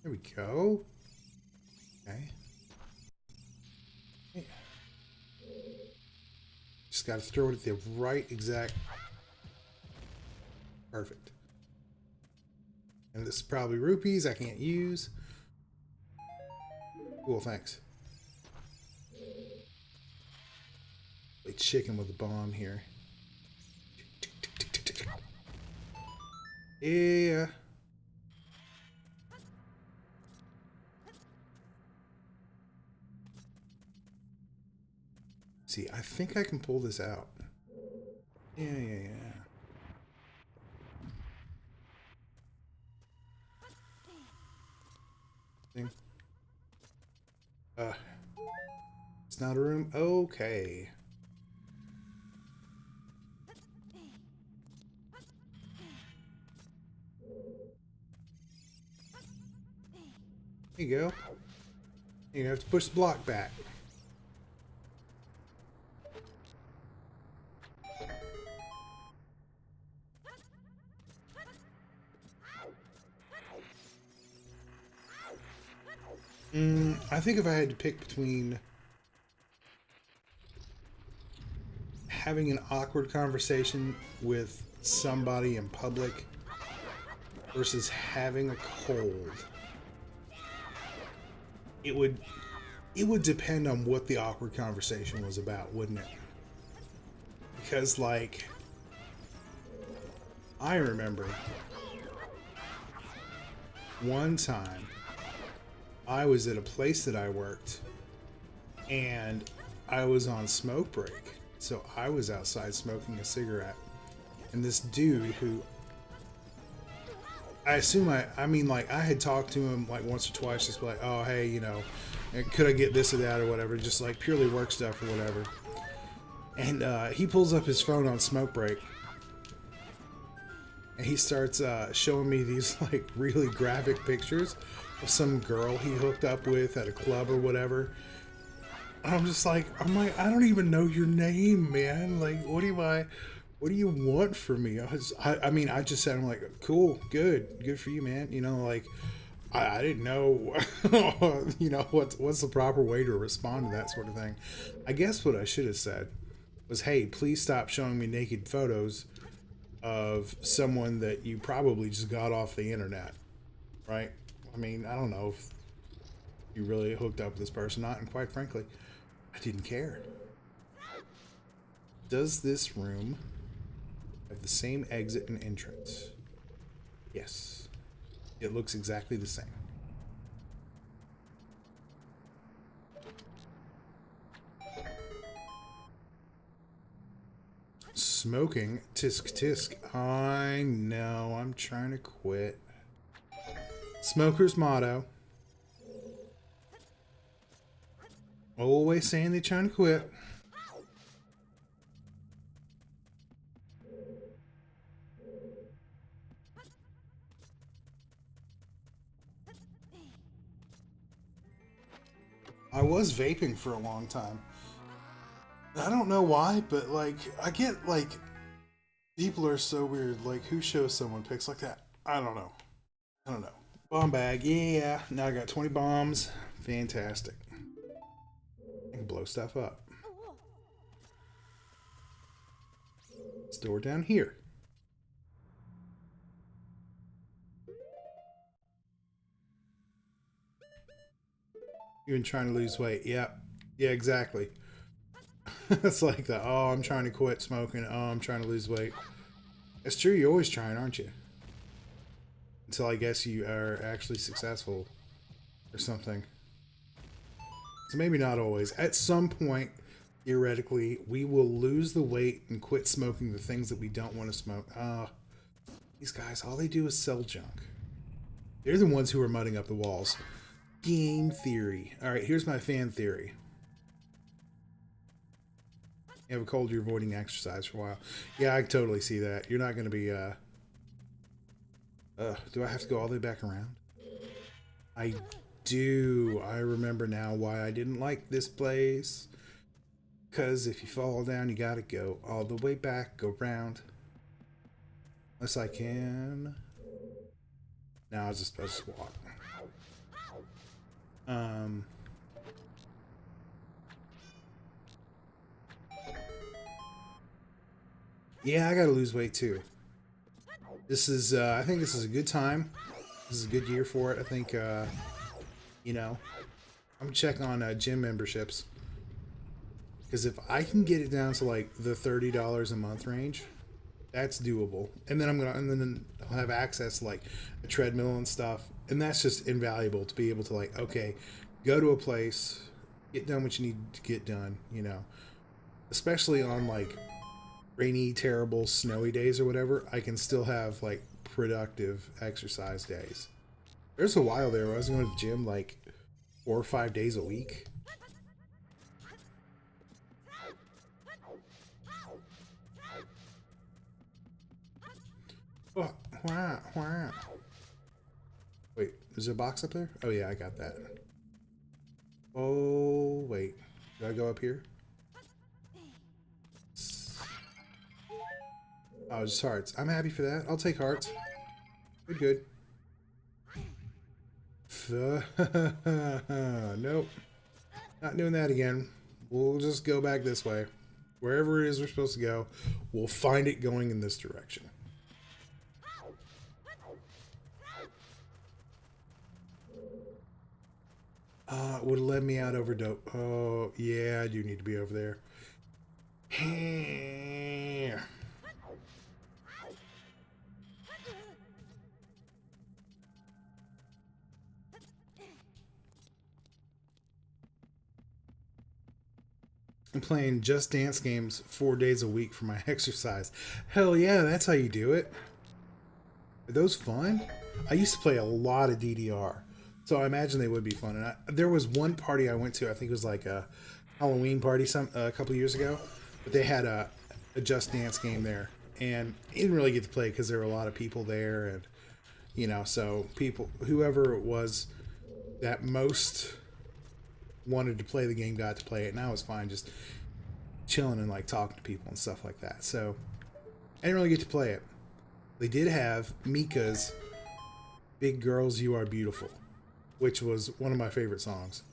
There we go. Okay. Just gotta throw it at the right exact... Perfect. And this is probably rupees I can't use. Cool, thanks. Play chicken with a bomb here. Yeah. See, I think I can pull this out. Yeah. Thing. It's not a room? Okay. There you go. You have to push the block back. I think if I had to pick between having an awkward conversation with somebody in public versus having a cold, it would depend on what the awkward conversation was about, wouldn't it? Because, like, I remember one time I was at a place that I worked and I was on smoke break. So I was outside smoking a cigarette. And this dude who I assume I mean, like, I had talked to him like once or twice, just like, oh, hey, you know, could I get this or that or whatever, just like purely work stuff or whatever. And he pulls up his phone on smoke break and he starts showing me these like really graphic pictures of some girl he hooked up with at a club or whatever. And I'm like, I don't even know your name, man. Like, what do you want from me? I mean, I just said, I'm like, cool, good for you, man. You know, like, I didn't know, you know, what's the proper way to respond to that sort of thing. I guess what I should have said was, hey, please stop showing me naked photos of someone that you probably just got off the internet, right? I mean, I don't know if you really hooked up with this person or not, and quite frankly, I didn't care. Does this room have the same exit and entrance? Yes. It looks exactly the same. Smoking, tisk tisk. I know, I'm trying to quit. Smoker's motto. Always saying they're trying to quit. I was vaping for a long time. I don't know why, but like, I get like, people are so weird. Like, who shows someone pics like that? I don't know. Bomb bag, yeah. Now I got 20 bombs. Fantastic. I can blow stuff up. This door down here. You've been trying to lose weight. Yep. Yeah, exactly. It's like that. Oh, I'm trying to quit smoking. Oh, I'm trying to lose weight. It's true. You're always trying, aren't you? Until I guess you are actually successful or something. So maybe not always. At some point, theoretically, we will lose the weight and quit smoking the things that we don't want to smoke. These guys, all they do is sell junk. They're the ones who are mudding up the walls. Game theory. Alright, here's my fan theory. You have a cold, you're avoiding exercise for a while. Yeah, I can totally see that. You're not going to be, do I have to go all the way back around? I do. I remember now why I didn't like this place. Because if you fall down, you gotta go all the way back, go round. Unless I can. Now I'll just walk. Yeah, I gotta lose weight too. This is, I think this is a good time. This is a good year for it. I think, you know, I'm gonna check on gym memberships. Because if I can get it down to like the $30 a month range, that's doable. And then then I'll have access to like a treadmill and stuff. And that's just invaluable to be able to like, okay, go to a place, get done what you need to get done, you know. Especially on like rainy, terrible, snowy days or whatever, I can still have like productive exercise days. There's a while there where I was going to the gym like 4 or 5 days a week. wah, wah. Wait, is there a box up there? Oh yeah, I got that. Oh, wait. Do I go up here? Oh, just hearts. I'm happy for that. I'll take hearts. Good, good. Nope. Not doing that again. We'll just go back this way. Wherever it is we're supposed to go, we'll find it going in this direction. It would have led me out over dope. Oh, yeah, I do need to be over there. I'm playing Just Dance games 4 days a week for my exercise. Hell yeah, that's how you do it. Are those fun? I used to play a lot of DDR, so I imagine they would be fun. And there was one party I went to, I think it was like a Halloween party a couple years ago, but they had a Just Dance game there, and I didn't really get to play because there were a lot of people there, and you know, so whoever it was that most wanted to play the game got to play it, and I was fine just chilling and like talking to people and stuff like that. So I didn't really get to play it. They did have Mika's Big Girls You Are Beautiful, which was one of my favorite songs.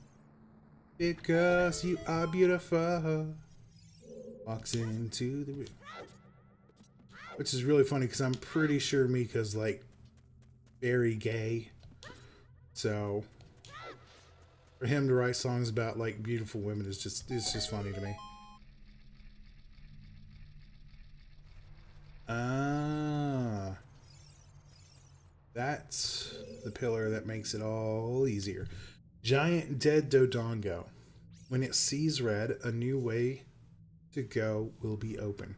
Big girls you are beautiful, walks into the room. Which is really funny because I'm pretty sure Mika's like very gay, so for him to write songs about like beautiful women is it's just funny to me. Ah, that's the pillar that makes it all easier. Giant dead Dodongo. When it sees red, a new way to go will be open.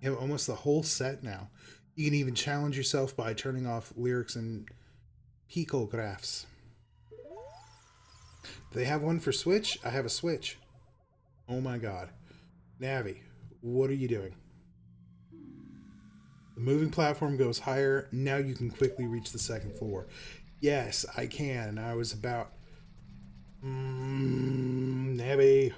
You have almost the whole set now. You can even challenge yourself by turning off lyrics and picographs. Do they have one for Switch? I have a Switch. Oh my god. Navi, what are you doing? The moving platform goes higher. Now you can quickly reach the second floor. Yes, I can. I was about... Navi.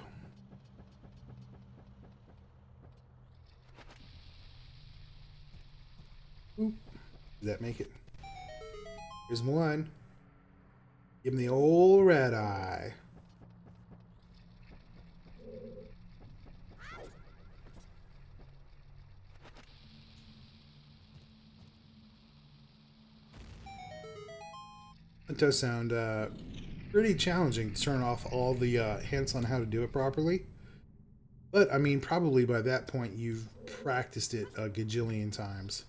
Oop. Did that make it? Here's one. Give him the old red eye. It does sound pretty challenging to turn off all the hints on how to do it properly. But, I mean, probably by that point you've practiced it a gajillion times.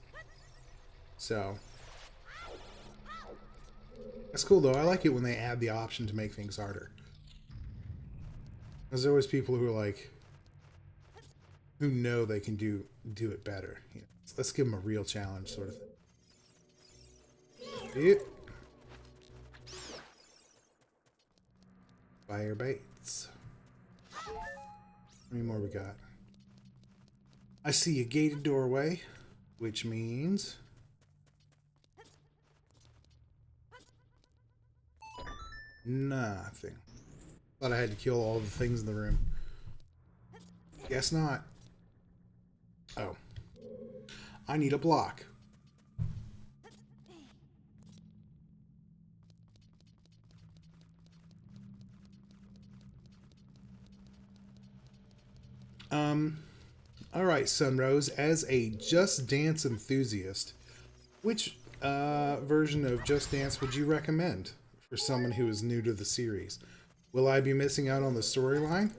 So, that's cool though. I like it when they add the option to make things harder. There's always people who are like, who know they can do it better. You know, let's give them a real challenge sort of thing. Yep. Fire baits. How many more we got? I see a gated doorway, which means nothing. Thought I had to kill all the things in the room. Guess not. Oh. I need a block. Alright, Sunrose, as a Just Dance enthusiast, which version of Just Dance would you recommend for someone who is new to the series? Will I be missing out on the storyline?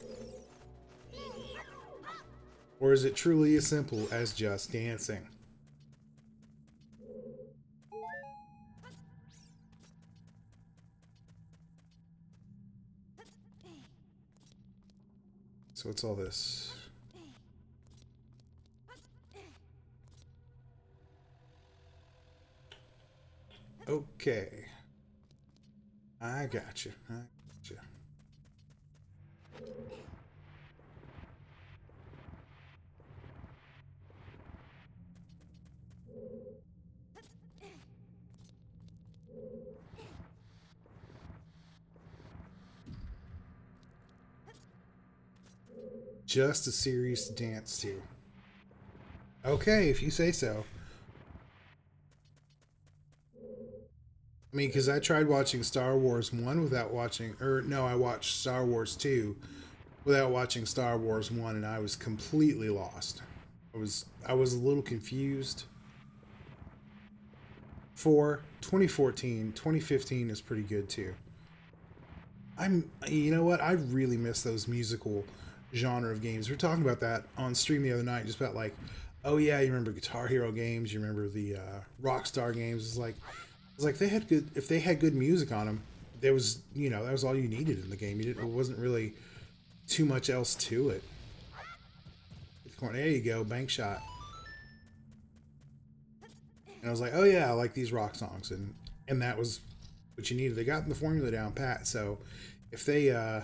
Or is it truly as simple as just dancing? So what's all this? Okay. I got you. Just a series to dance to. Okay, if you say so. I mean, because I tried watching Star Wars 1 without watching, or no, I watched Star Wars 2 without watching Star Wars 1, and I was completely lost. I was a little confused. 4, 2014, 2015 is pretty good too. You know what? I really miss those musical genre of games. We were talking about that on stream the other night, just about like, oh yeah, you remember Guitar Hero games, you remember the Rockstar games. It's like they had good, if they had good music on them, there was, that was all you needed in the game. It wasn't really too much else to it. There you go, bank shot. And I was like, oh yeah, I like these rock songs, and that was what you needed. They got the formula down pat. So if they I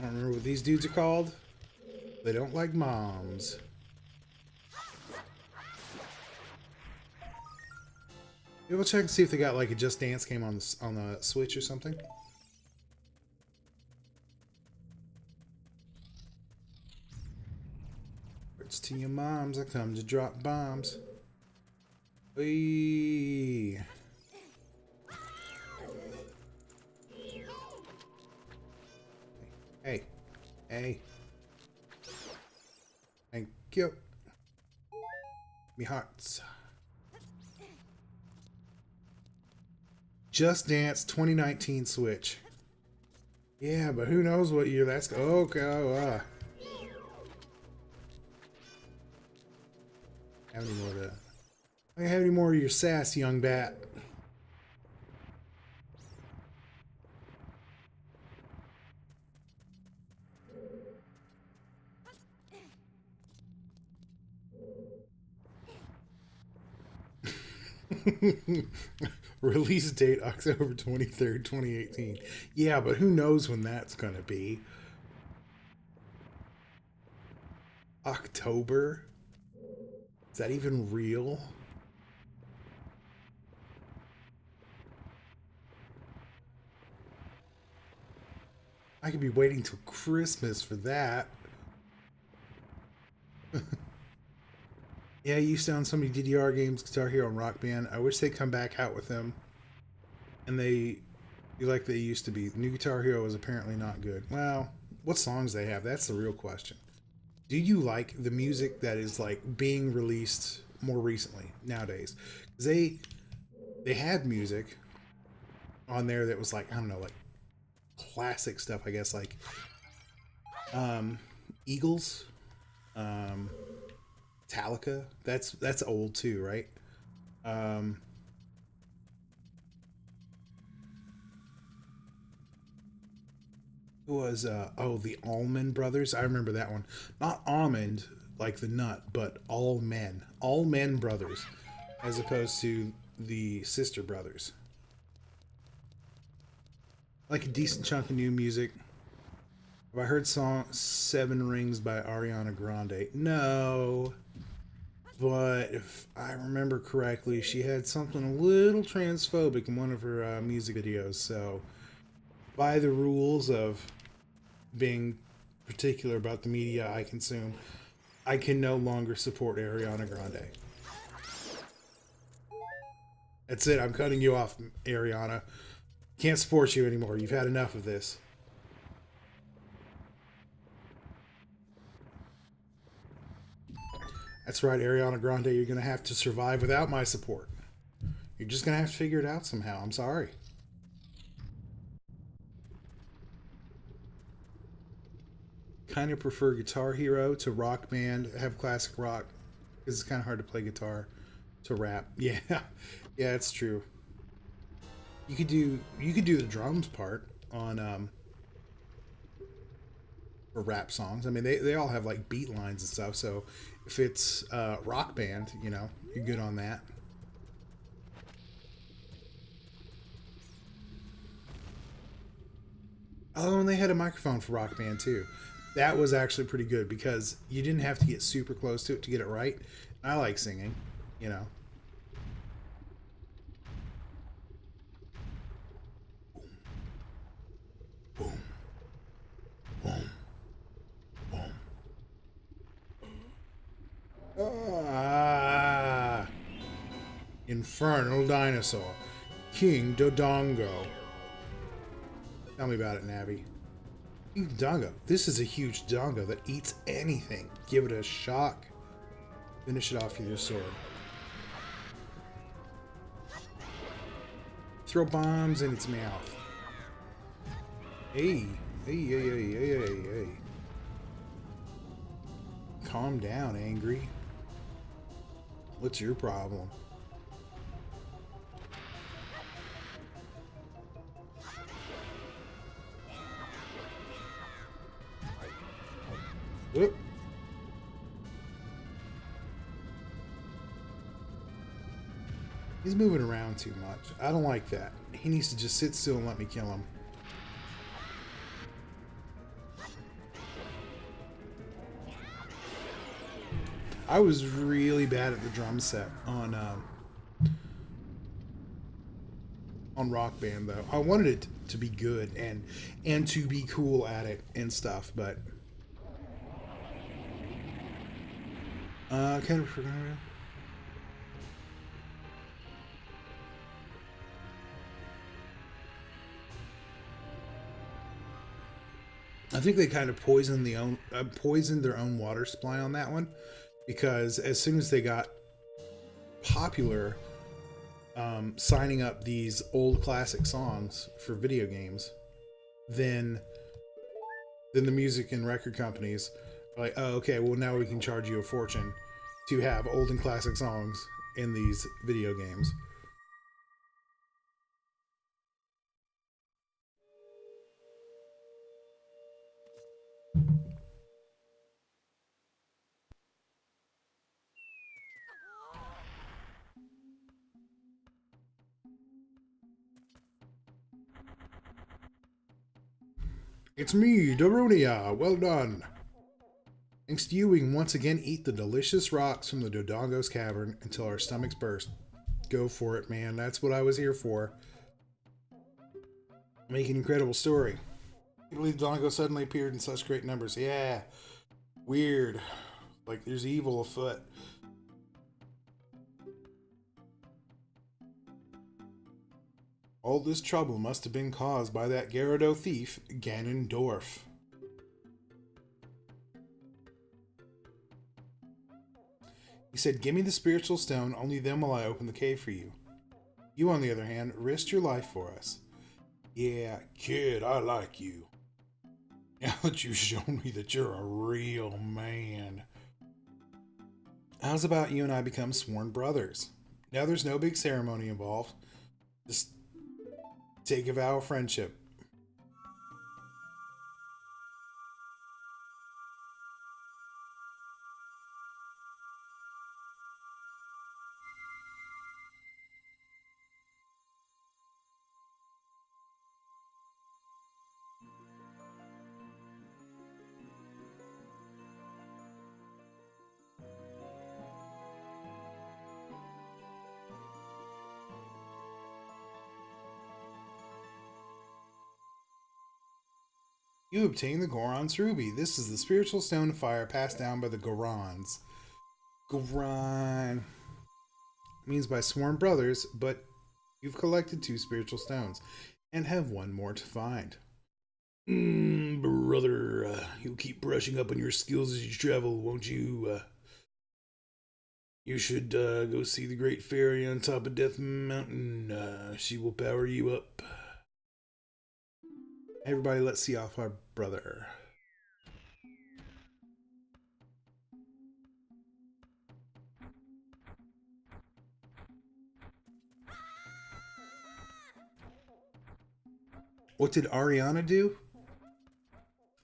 don't remember what these dudes are called. They don't like moms. Maybe we'll check and see if they got like a Just Dance game on the Switch or something. It's to your moms, I come to drop bombs. Whee. Hey. Hey. Thank you. Me hearts. Just Dance 2019 Switch. Yeah, but who knows what year that's... Okay, have any more of that? I don't have any more of your sass, young bat. Release date October 23rd, 2018. Yeah, but who knows when that's gonna be? October? Is that even real? I could be waiting till Christmas for that. Yeah, you sound so many DDR games, Guitar Hero and Rock Band. I wish they'd come back out with them. And they be like they used to be. The new Guitar Hero is apparently not good. Well, what songs they have, that's the real question. Do you like the music that is like being released more recently nowadays? Because they had music on there that was like, I don't know, like classic stuff, I guess, like Eagles, Metallica. That's old too, right? Who was the Allman Brothers? I remember that one. Not almond like the nut, but All Men Brothers, as opposed to the Sister Brothers. Like a decent chunk of new music. Have I heard song Seven Rings by Ariana Grande? No. But if I remember correctly, she had something a little transphobic in one of her music videos. So, by the rules of being particular about the media I consume, I can no longer support Ariana Grande. That's it. I'm cutting you off, Ariana. Can't support you anymore. You've had enough of this. That's right, Ariana Grande. You're going to have to survive without my support. You're just going to have to figure it out somehow. I'm sorry. Kind of prefer Guitar Hero to Rock Band. Have classic rock because it's kind of hard to play guitar to rap. Yeah, yeah, it's true. You could do the drums part on for rap songs. I mean, they all have like beat lines and stuff. So if it's Rock Band, you're good on that. Oh, and they had a microphone for Rock Band too. That was actually pretty good because you didn't have to get super close to it to get it right. I like singing, you know. infernal dinosaur, King Dodongo. Tell me about it, Navi. King Dodongo. This is a huge Dodongo that eats anything. Give it a shock. Finish it off with your sword. Throw bombs in its mouth. Hey, hey. Calm down, angry. What's your problem? Whoop. He's moving around too much. I don't like that. He needs to just sit still and let me kill him. I was really bad at the drum set on Rock Band, though. I wanted it to be good and to be cool at it and stuff, but kind of forgot. I think they kind of poisoned their own water supply on that one, because as soon as they got popular, signing up these old classic songs for video games, then the music and record companies are like, oh, okay, well now we can charge you a fortune to have old and classic songs in these video games. It's me, Darunia. Well done. Thanks to you, we can once again eat the delicious rocks from the Dodongo's cavern until our stomachs burst. Go for it, man. That's what I was here for. Make an incredible story. I believe Dodongo suddenly appeared in such great numbers. Yeah. Weird. Like there's evil afoot. All this trouble must have been caused by that Gyarados thief, Ganondorf. He said, give me the spiritual stone, only then will I open the cave for you. You, on the other hand, risked your life for us. Yeah, kid, I like you. Now that you've shown me that you're a real man. How's about you and I become sworn brothers? Now there's no big ceremony involved. Just take a vow of friendship. You obtain the Goron's Ruby. This is the spiritual stone of fire passed down by the Gorons. Goron means by sworn brothers, but you've collected 2 spiritual stones and have 1 more to find. Brother, you'll keep brushing up on your skills as you travel, won't you? You should go see the Great Fairy on top of Death Mountain. She will power you up. Everybody, let's see off our brother. What did Ariana do?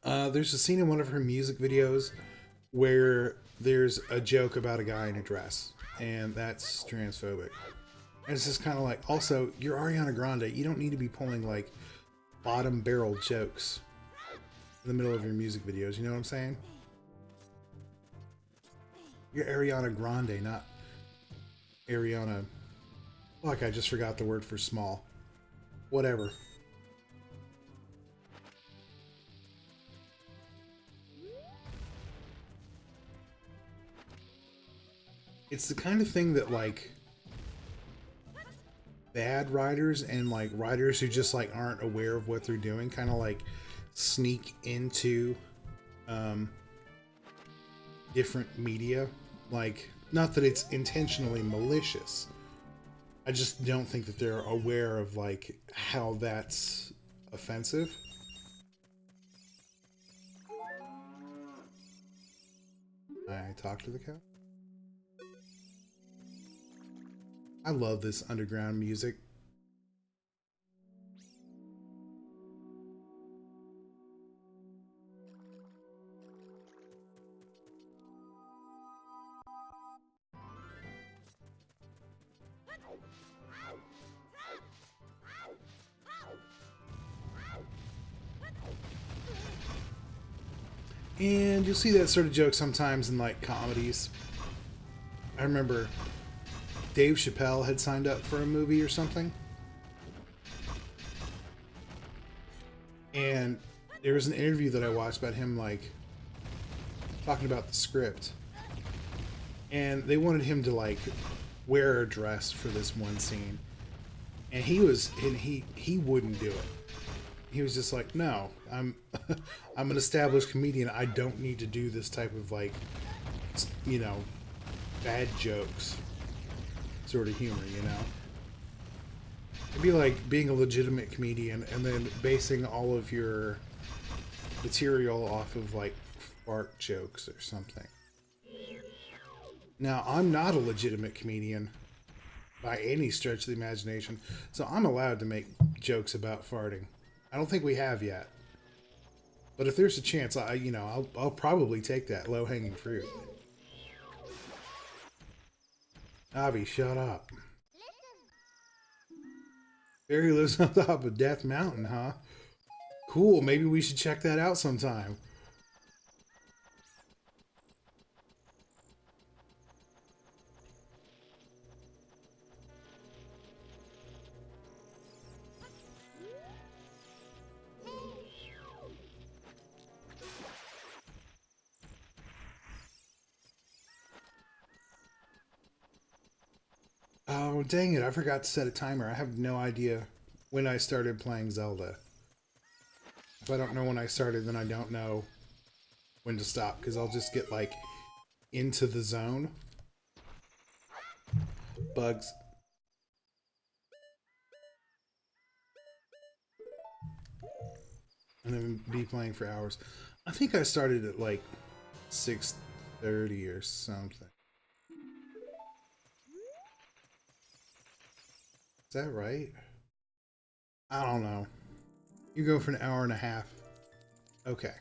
There's a scene in one of her music videos where there's a joke about a guy in a dress, and that's transphobic. And it's just kind of like, also, you're Ariana Grande. You don't need to be pulling, like, bottom barrel jokes in the middle of your music videos. You know what I'm saying? You're Ariana Grande, not Ariana. Like, I just forgot the word for small. Whatever. It's the kind of thing that, like, bad writers and like writers who just like aren't aware of what they're doing, kind of like sneak into different media. Like, not that it's intentionally malicious. I just don't think that they're aware of like how that's offensive. I talk to the cow. I love this underground music. And you'll see that sort of joke sometimes in like comedies. I remember Dave Chappelle had signed up for a movie or something. And there was an interview that I watched about him like talking about the script. And they wanted him to like wear a dress for this one scene. And he wouldn't do it. He was just like, no, I'm I'm an established comedian. I don't need to do this type of like, you know, bad jokes sort of humor, you know? It'd be like being a legitimate comedian and then basing all of your material off of like fart jokes or something. Now, I'm not a legitimate comedian by any stretch of the imagination, so I'm allowed to make jokes about farting. I don't think we have yet. But if there's a chance, I'll probably take that low-hanging fruit. Avi, shut up. Barry lives on top of Death Mountain, huh? Cool, maybe we should check that out sometime. Oh, dang it, I forgot to set a timer. I have no idea when I started playing Zelda. If I don't know when I started, then I don't know when to stop, because I'll just get, like, into the zone. Bugs. And then be playing for hours. I think I started at, like, 6:30 or something. Is that right? I don't know. You go for an hour and a half. Okay.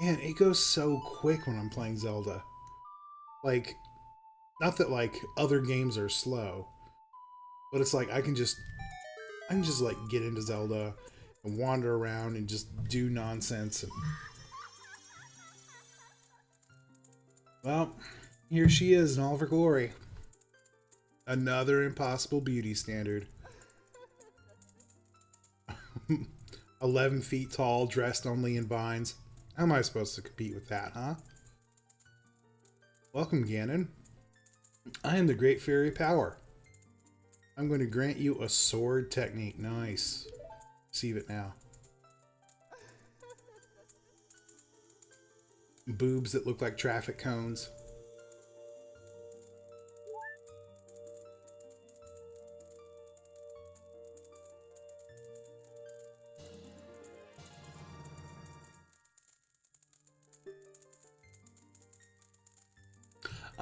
Man, it goes so quick when I'm playing Zelda. Like, not that like other games are slow, but it's like I can just like get into Zelda and wander around and just do nonsense. And... Well, here she is in all of her glory. Another impossible beauty standard. 11 feet tall, dressed only in vines. How am I supposed to compete with that, huh? Welcome, Ganon. I am the Great Fairy Power. I'm going to grant you a sword technique. Nice. Receive it now. Boobs that look like traffic cones.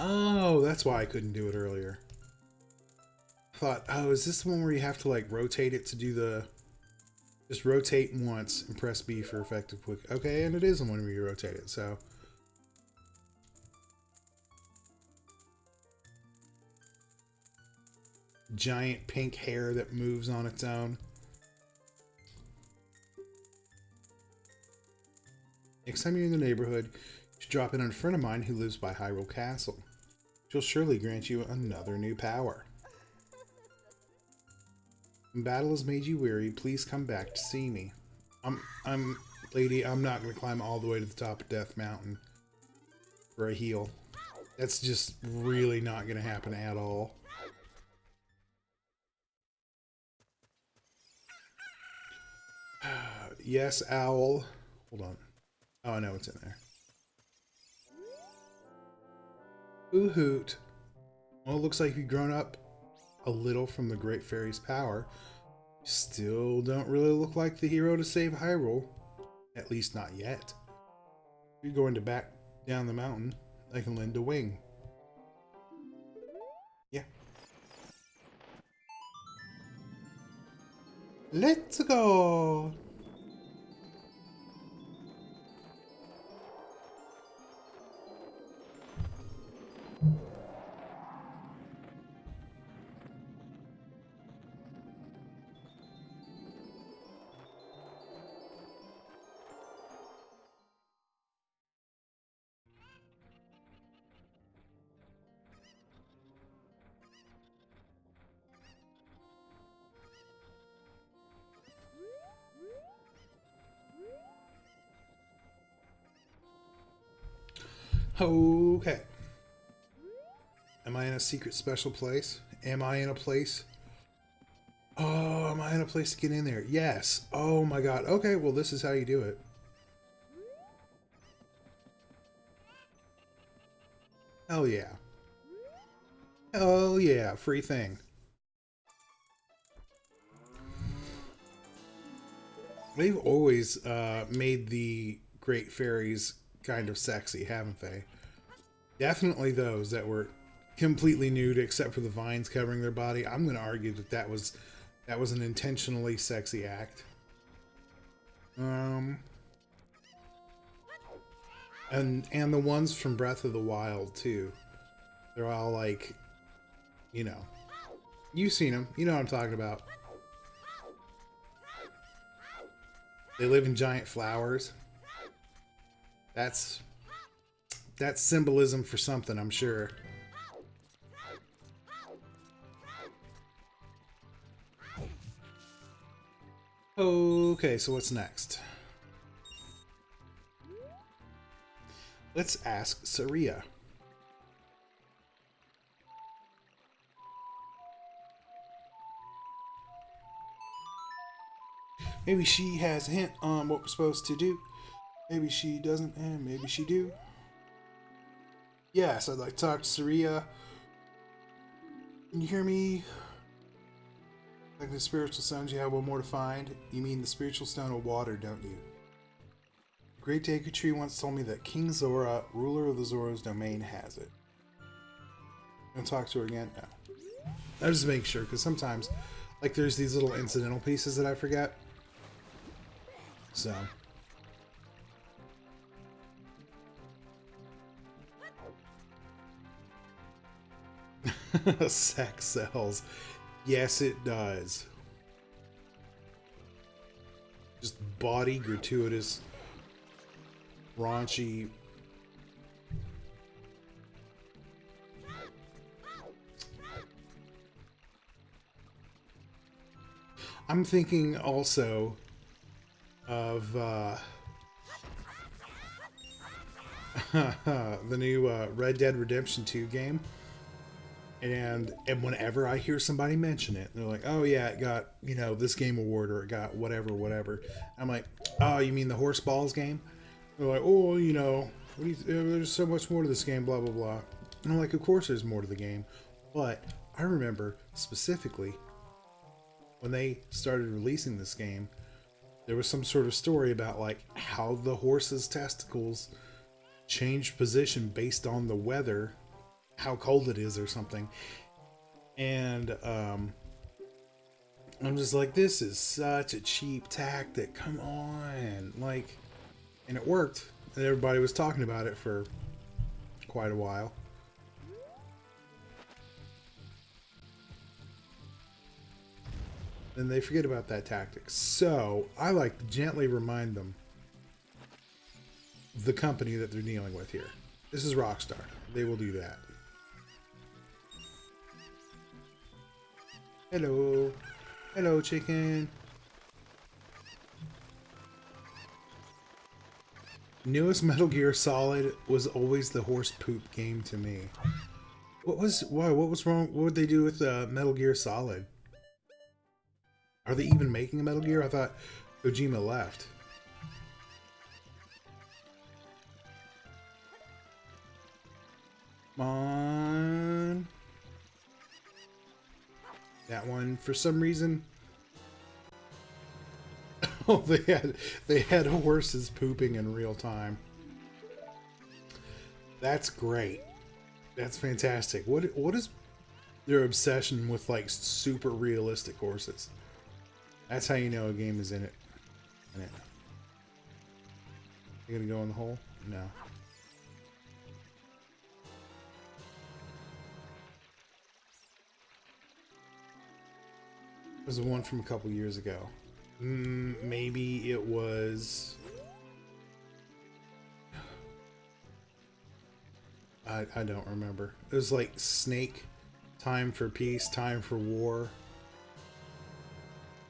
Oh, that's why I couldn't do it earlier. I thought, oh, is this the one where you have to like rotate it to do the... Just rotate once and press B for effective quick. Okay, and it is the one where you rotate it, so... Giant pink hair that moves on its own. Next time you're in the neighborhood, you should drop in on a friend of mine who lives by Hyrule Castle. She'll surely grant you another new power. When battle has made you weary, please come back to see me. Lady, I'm not going to climb all the way to the top of Death Mountain for a heal. That's just really not going to happen at all. Yes, owl. Hold on. Oh, I know what's in there. OoT. Well, it looks like you've grown up a little from the Great Fairy's power. Still don't really look like the hero to save Hyrule. At least not yet. If you're going to back down the mountain, I can lend a wing. Yeah. Let's go! Okay. Am I in a secret special place? Am I in a place? Oh, am I in a place to get in there? Yes. Oh my god. Okay, well this is how you do it. Hell yeah. Hell yeah. Free thing. They've always made the Great Fairies kind of sexy, haven't they? Definitely those that were completely nude except for the vines covering their body. I'm going to argue that that was an intentionally sexy act. And the ones from Breath of the Wild too. They're all like, you know, you've seen them. You know what I'm talking about. They live in giant flowers. That's symbolism for something, I'm sure. Okay, so what's next? Let's ask Saria. Maybe she has a hint on what we're supposed to do. Maybe she doesn't, and maybe she do. Yes, I'd like to talk to Saria. Can you hear me? Like the spiritual stones, you have one more to find. You mean the spiritual stone of water, don't you? The great Deku Tree once told me that King Zora, ruler of the Zora's domain, has it. Gonna talk to her again? No. I just make sure, because sometimes, like, there's these little incidental pieces that I forget. So. Sex sells. Yes, it does. Just body gratuitous, raunchy. I'm thinking also of the new Red Dead Redemption 2 game. And whenever I hear somebody mention it, they're like, oh yeah, it got, you know, this game award, or it got whatever. I'm like, oh, you mean the horse balls game? They're like, oh, you know, there's so much more to this game, blah, blah, blah. And I'm like, of course there's more to the game. But I remember specifically when they started releasing this game, there was some sort of story about like how the horse's testicles changed position based on the weather, how cold it is or something. And I'm just like, this is such a cheap tactic, come on. Like, and it worked, and everybody was talking about it for quite a while. Then they forget about that tactic. So I like to gently remind them the company that they're dealing with here. This is Rockstar. They will do that. Hello. Hello, chicken. Newest Metal Gear Solid was always the horse poop game to me. What was wrong? What would they do with Metal Gear Solid? Are they even making a Metal Gear? I thought Kojima left. Come on. That one, for some reason. Oh, they had horses pooping in real time. That's great. That's fantastic. What is their obsession with like super realistic horses? That's how you know a game is in it. You gonna go in the hole? No. It was the one from a couple years ago. Maybe it was. I don't remember. It was like Snake, Time for Peace, Time for War.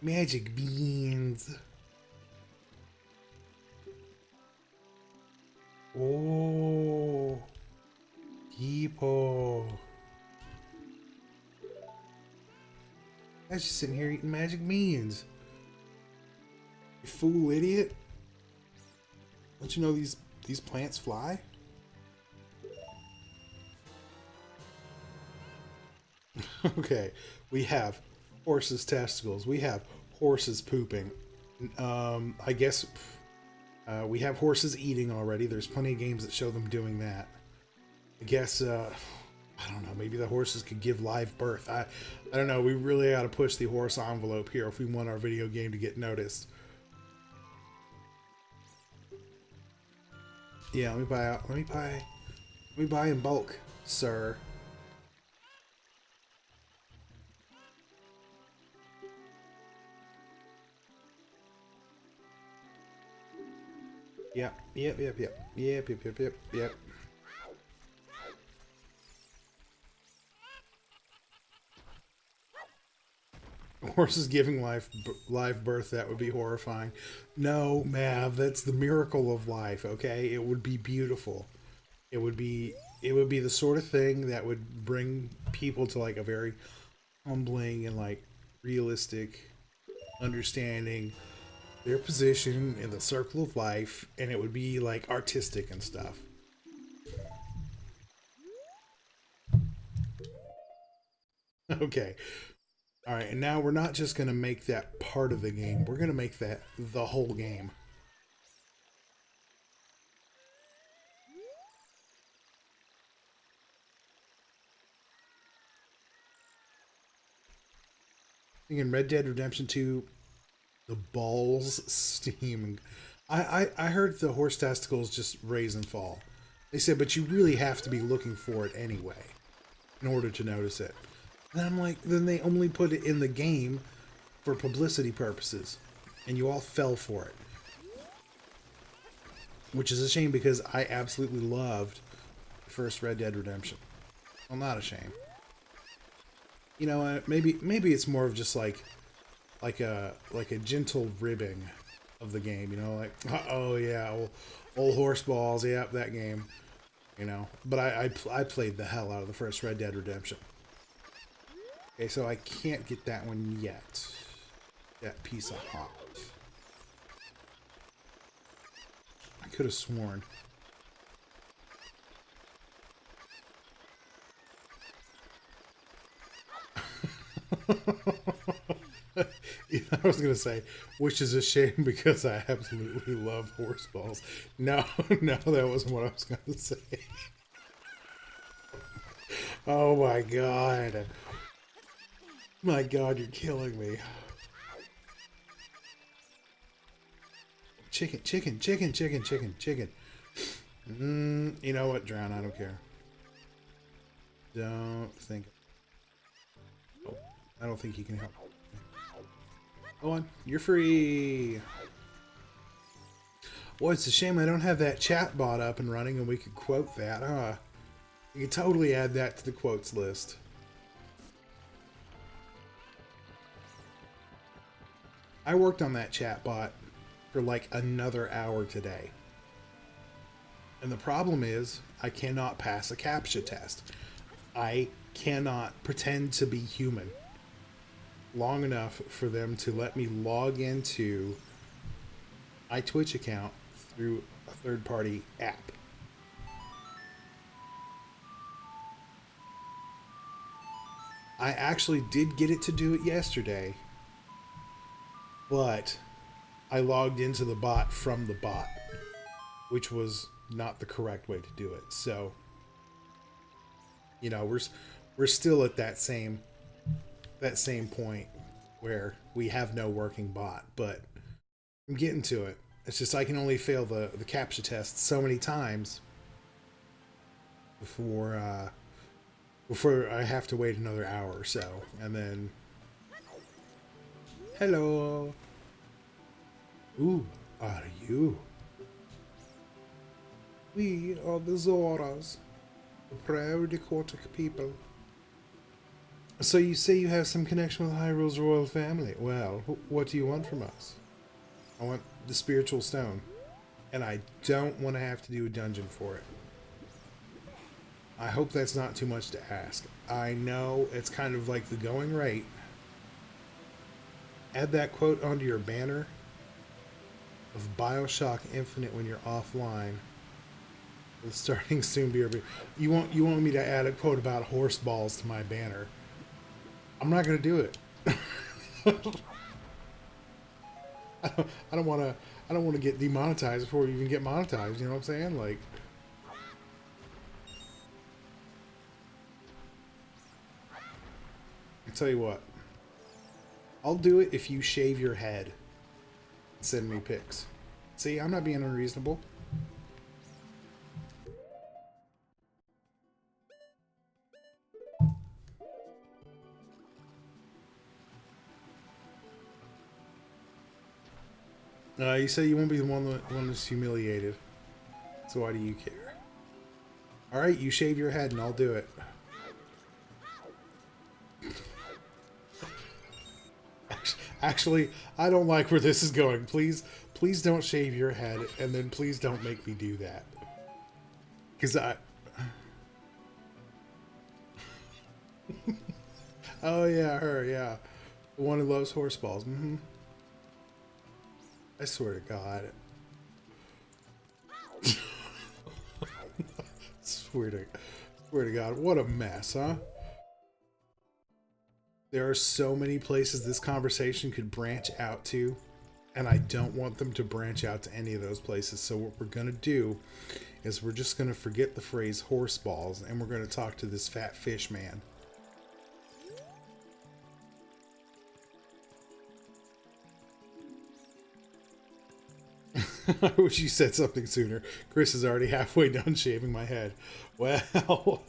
Magic beans. Oh, people. I was just sitting here eating magic beans. You fool idiot. Don't you know these plants fly? Okay, we have horses' testicles. We have horses pooping. I guess we have horses eating already. There's plenty of games that show them doing that. I guess, I don't know, maybe the horses could give live birth. I don't know. We really ought to push the horse envelope here if we want our video game to get noticed. Yeah, let me buy in bulk, sir. Yep. Horses giving live birth, that would be horrifying. No, Mav, that's the miracle of life, okay? It would be beautiful. It would be the sort of thing that would bring people to like a very humbling and like realistic understanding their position in the circle of life, and it would be like artistic and stuff. Okay. All right, and now we're not just going to make that part of the game. We're going to make that the whole game. In Red Dead Redemption 2, the balls steam. I heard the horse testicles just raise and fall. They said, but you really have to be looking for it anyway in order to notice it. And I'm like, then they only put it in the game for publicity purposes. And you all fell for it. Which is a shame because I absolutely loved the first Red Dead Redemption. Well, not a shame. You know, maybe it's more of just like a gentle ribbing of the game. You know, like, oh yeah, old horse balls. Yep, that game. You know, but I played the hell out of the first Red Dead Redemption. Okay, so I can't get that one yet. That piece of hot. I could have sworn. Yeah, I was gonna say, which is a shame because I absolutely love horse balls. No, that wasn't what I was gonna say. Oh my god. My god, you're killing me. Chicken. You know what? Drown. I don't care. Don't think. Oh, I don't think he can help. Go on. You're free. Boy, it's a shame I don't have that chat bot up and running and we could quote that, huh? You could totally add that to the quotes list. I worked on that chat bot for like another hour today. And the problem is, I cannot pass a CAPTCHA test. I cannot pretend to be human long enough for them to let me log into my Twitch account through a third-party app. I actually did get it to do it yesterday, but I logged into the bot from the bot, which was not the correct way to do it. So, you know, we're still at that same point where we have no working bot, but I'm getting to it. It's just I can only fail the CAPTCHA test so many times before I have to wait another hour or so, and then hello. Who are you? We are the Zoras, the proud aquatic people. So you say you have some connection with Hyrule's royal family. Well, what do you want from us? I want the spiritual stone. And I don't want to have to do a dungeon for it. I hope that's not too much to ask. I know it's kind of like the going rate. Add that quote onto your banner of BioShock Infinite when you're offline. With starting soon BRB. You want me to add a quote about horse balls to my banner? I'm not gonna do it. I don't want to get demonetized before you even get monetized. You know what I'm saying? Like, I tell you what, I'll do it if you shave your head and send me pics. See, I'm not being unreasonable. You say you won't be the one that's humiliated. So why do you care? Alright, you shave your head and I'll do it. Actually, I don't like where this is going. Please don't shave your head, and then please don't make me do that. Because Oh yeah, her, yeah. The one who loves horse balls. Mm-hmm. I swear to God. swear to God, what a mess, huh? There are so many places this conversation could branch out to, and I don't want them to branch out to any of those places. So what we're gonna do is we're just gonna forget the phrase horse balls, and we're gonna talk to this fat fish man. I wish you said something sooner. Chris is already halfway done shaving my head. Well,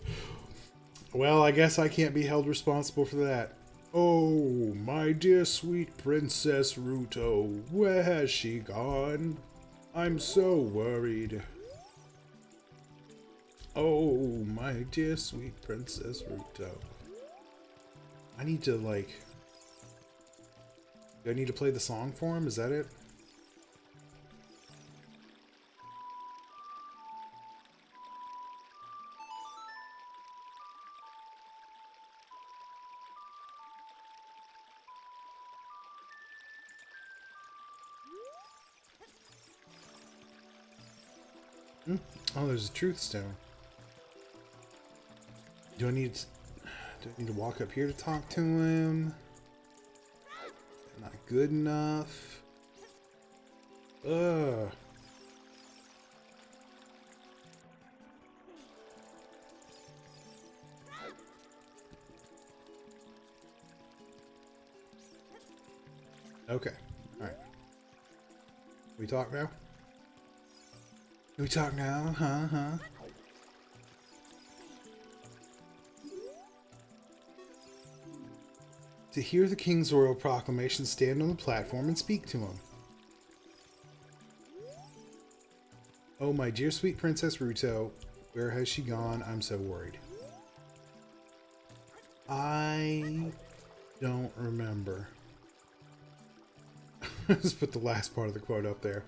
well, I guess I can't be held responsible for that. Oh, my dear sweet Princess Ruto, where has she gone? I'm so worried. Oh, my dear sweet Princess Ruto. I need to, like... Do I need to play the song for him? Is that it? Oh, there's a truth stone. Do I need to walk up here to talk to him? Not good enough. Ugh. Okay. All right. We talk now? We talk now? Huh? To hear the king's royal proclamation, stand on the platform and speak to him. Oh, my dear sweet Princess Ruto, where has she gone? I'm so worried. I don't remember. Just put the last part of the quote up there.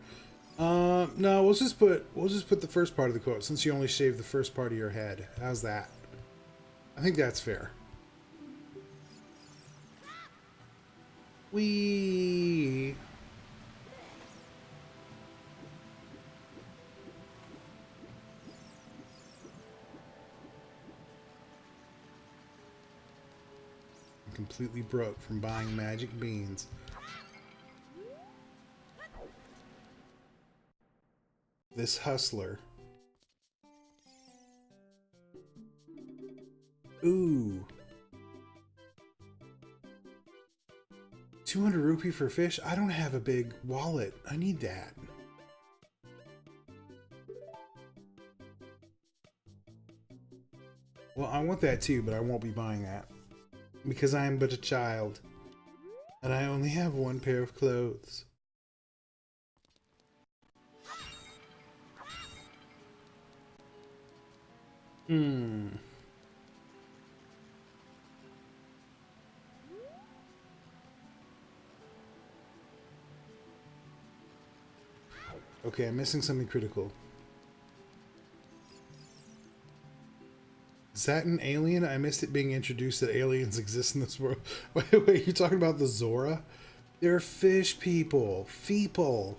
No, we'll just put the first part of the quote since you only shaved the first part of your head. How's that? I think that's fair. We. I'm completely broke from buying magic beans. This hustler. Ooh. 200 rupee for fish? I don't have a big wallet. I need that. Well, I want that too, but I won't be buying that. Because I am but a child. And I only have one pair of clothes. Hmm. Okay, I'm missing something critical. Is that an alien? I missed it being introduced that aliens exist in this world. Wait, you're talking about the Zora? They're fish people. Feeple.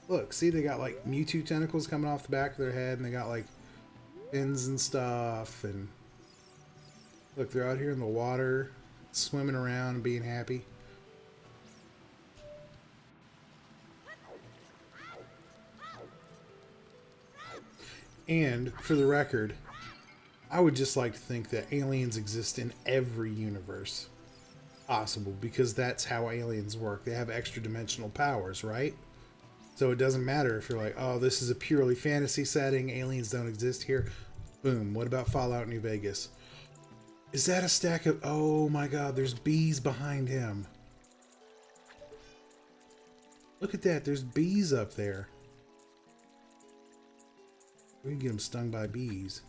Look, see, they got like Mewtwo tentacles coming off the back of their head, and they got like fins and stuff. And look, they're out here in the water, swimming around and being happy. And for the record, I would just like to think that aliens exist in every universe possible because that's how aliens work. They have extra dimensional powers, right? So it doesn't matter if you're like, oh, this is a purely fantasy setting, aliens don't exist here. Boom. What about Fallout New Vegas? Is that a stack of... Oh my god, there's bees behind him. Look at that, there's bees up there. We can get him stung by bees.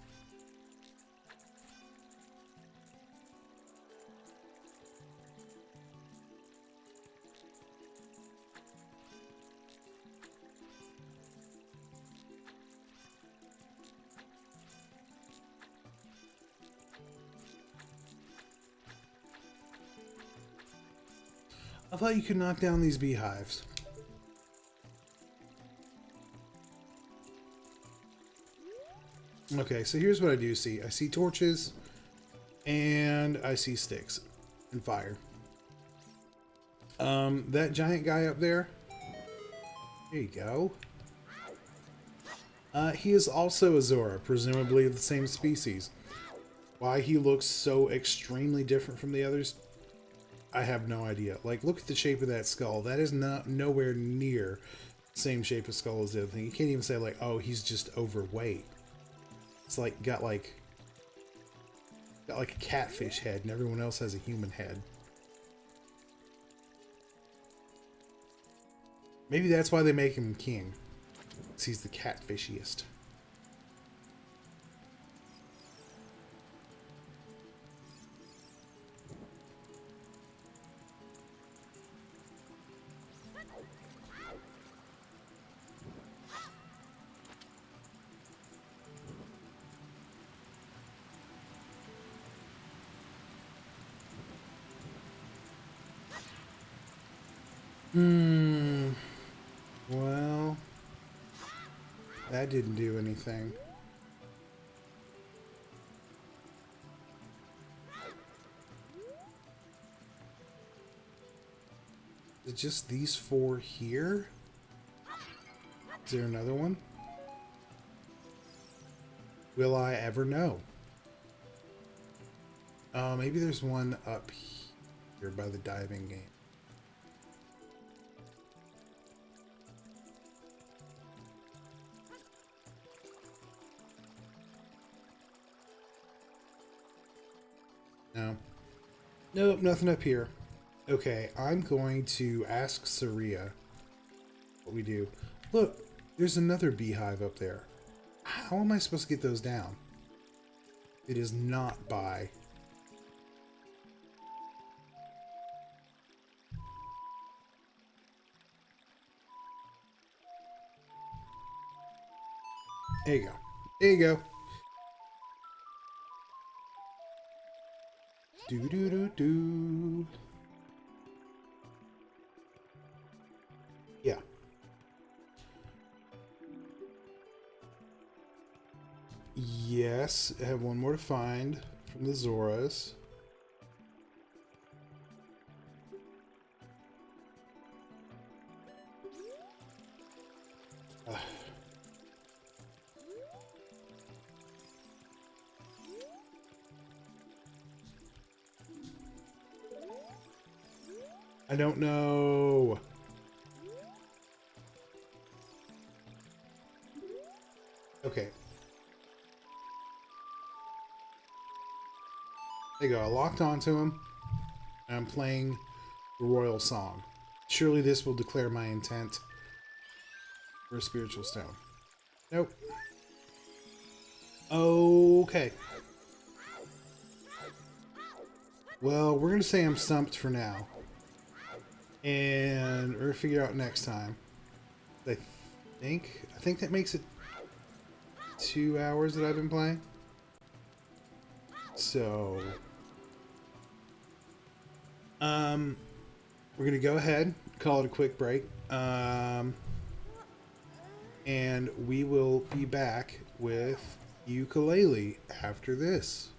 I thought you could knock down these beehives. Okay, so here's what I do see. I see torches, and I see sticks and fire. That giant guy up there, there you go. He is also a Zora, presumably the same species. Why he looks so extremely different from the others, I have no idea. Like, look at the shape of that skull. That is nowhere near the same shape of skull as the other thing. You can't even say like, oh, he's just overweight. It's like got like a catfish head, and everyone else has a human head. Maybe that's why they make him king. 'Cause he's the catfishiest. Well, that didn't do anything. Is it just these four here? Is there another one? Will I ever know? Maybe there's one up here by the diving game. No. Nope, nothing up here. Okay, I'm going to ask Saria what we do. Look, there's another beehive up there. How am I supposed to get those down? It is not by... There you go. There you go. Do do do do. Yeah. Yes, I have one more to find from the Zoras. I don't know. Okay. There you go. I locked onto him. And I'm playing the royal song. Surely this will declare my intent for a spiritual stone. Nope. Okay. Well, we're going to say I'm stumped for now. And we're going to figure out next time. I think that makes it 2 hours that I've been playing. So, we're going to go ahead, call it a quick break. And we will be back with ukulele after this.